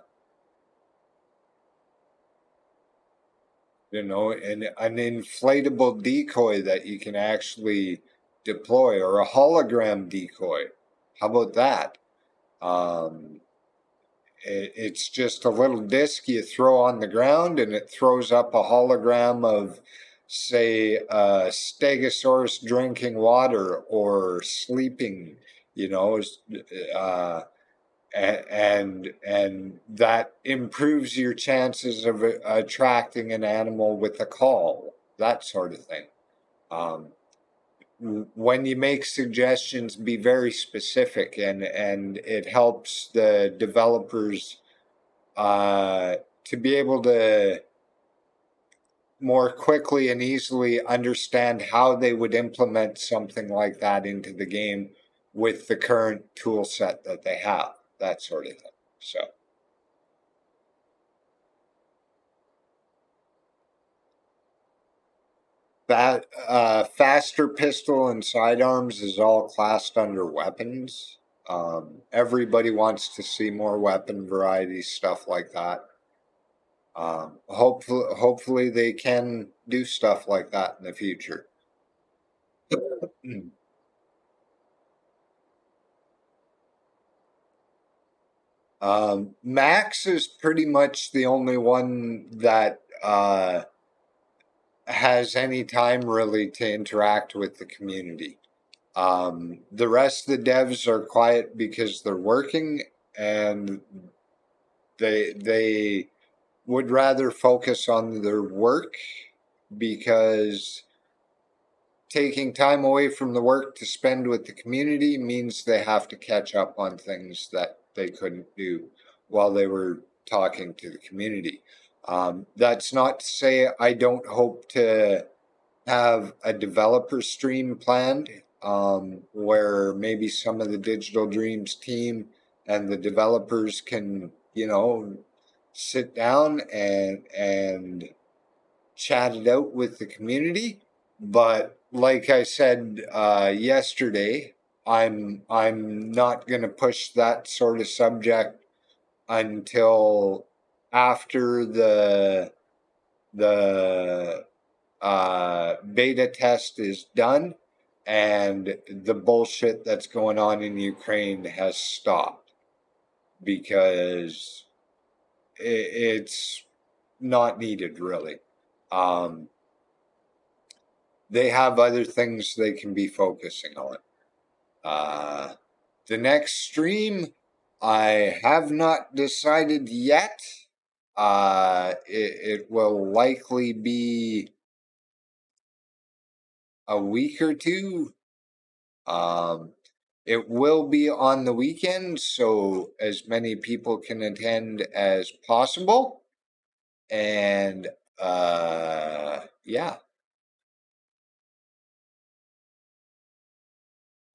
inflatable decoy that you can actually deploy, or a hologram decoy. How about that? It's just a little disc you throw on the ground, and it throws up a hologram of, say, a stegosaurus drinking water or sleeping. You know, uh, and that improves your chances of attracting an animal with a call, that sort of thing. Um, when you make suggestions, be very specific, and it helps the developers to be able to more quickly and easily understand how they would implement something like that into the game with the current tool set that they have, that sort of thing. So that faster pistol and sidearms is all classed under weapons. Everybody wants to see more weapon variety, stuff like that. Hopefully they can do stuff like that in the future. Max is pretty much the only one that has any time really to interact with the community. The rest of the devs are quiet because they're working, and they would rather focus on their work, because taking time away from the work to spend with the community means they have to catch up on things that they couldn't do while they were talking to the community. That's not to say I don't hope to have a developer stream planned, where maybe some of the Digital Dreams team and the developers can, sit down and chat it out with the community. But like I said yesterday, I'm not going to push that sort of subject until after the beta test is done and the bullshit that's going on in Ukraine has stopped, because it's not needed, really. They have other things they can be focusing on. The next stream, I have not decided yet. It will likely be a week or two. It will be on the weekend, so as many people can attend as possible. And yeah,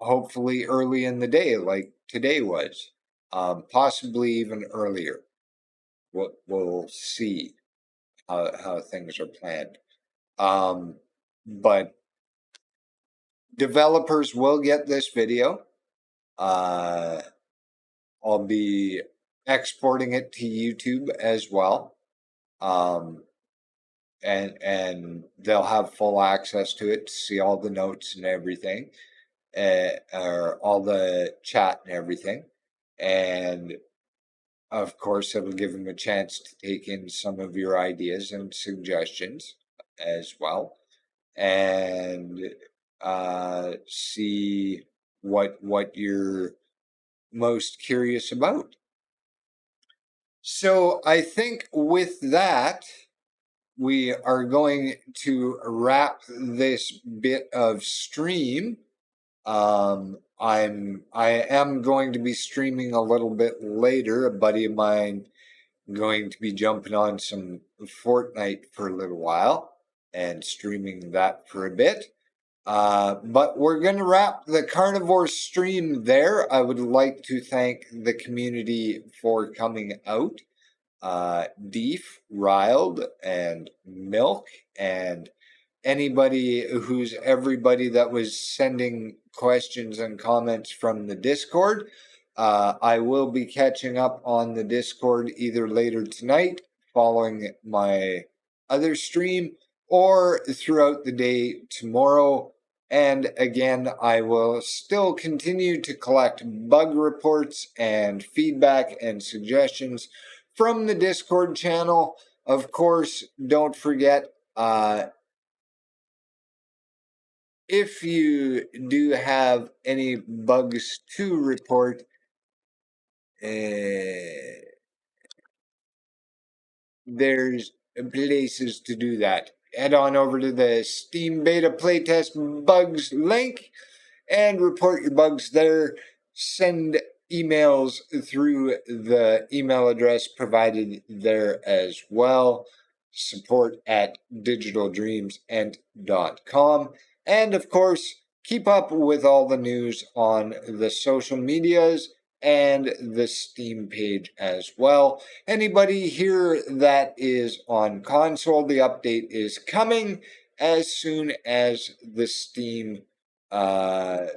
hopefully early in the day, like today was, possibly even earlier. We'll see how things are planned. But developers will get this video. I'll be exporting it to YouTube as well. And they'll have full access to it to see all the notes and everything, or all the chat and everything. And of course, it'll give them a chance to take in some of your ideas and suggestions as well, and see what you're most curious about. So I think with that, we are going to wrap this bit of stream. I am going to be streaming a little bit later. A buddy of mine going to be jumping on some Fortnite for a little while and streaming that for a bit. But we're going to wrap the Carnivores stream there. I would like to thank the community for coming out. Deef, Riled, and Milk, and everybody that was sending questions and comments from the Discord. I will be catching up on the Discord either later tonight, following my other stream, or throughout the day tomorrow. And again, I will still continue to collect bug reports and feedback and suggestions from the Discord channel. Of course, don't forget, if you do have any bugs to report, there's places to do that. Head on over to the Steam Beta Playtest Bugs link and report your bugs there. Send emails through the email address provided there as well. Support at digitaldreamsent.com. And of course, keep up with all the news on the social medias and the Steam page as well. Anybody here that is on console, the update is coming as soon as the Steam beta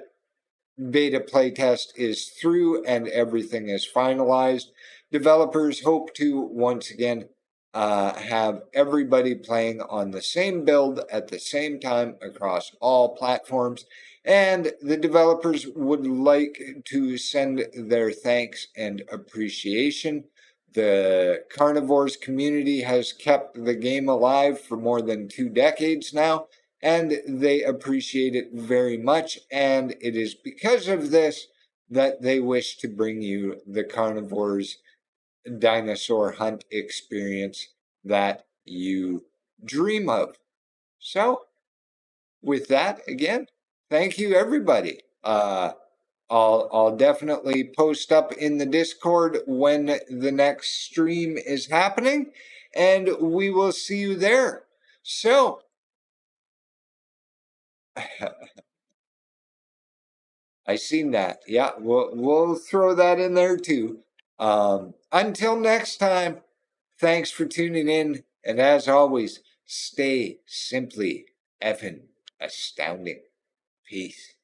playtest is through and everything is finalized. Developers hope to once again have everybody playing on the same build at the same time across all platforms. And the developers would like to send their thanks and appreciation. The Carnivores community has kept the game alive for more than 2 decades now, and they appreciate it very much. And it is because of this that they wish to bring you the Carnivores dinosaur hunt experience that you dream of. So, with that, again, thank you, everybody. I'll definitely post up in the Discord when the next stream is happening, and we will see you there. So, I seen that. Yeah, we'll throw that in there too. Until next time, thanks for tuning in, and as always, stay simply effin' astounding. Peace.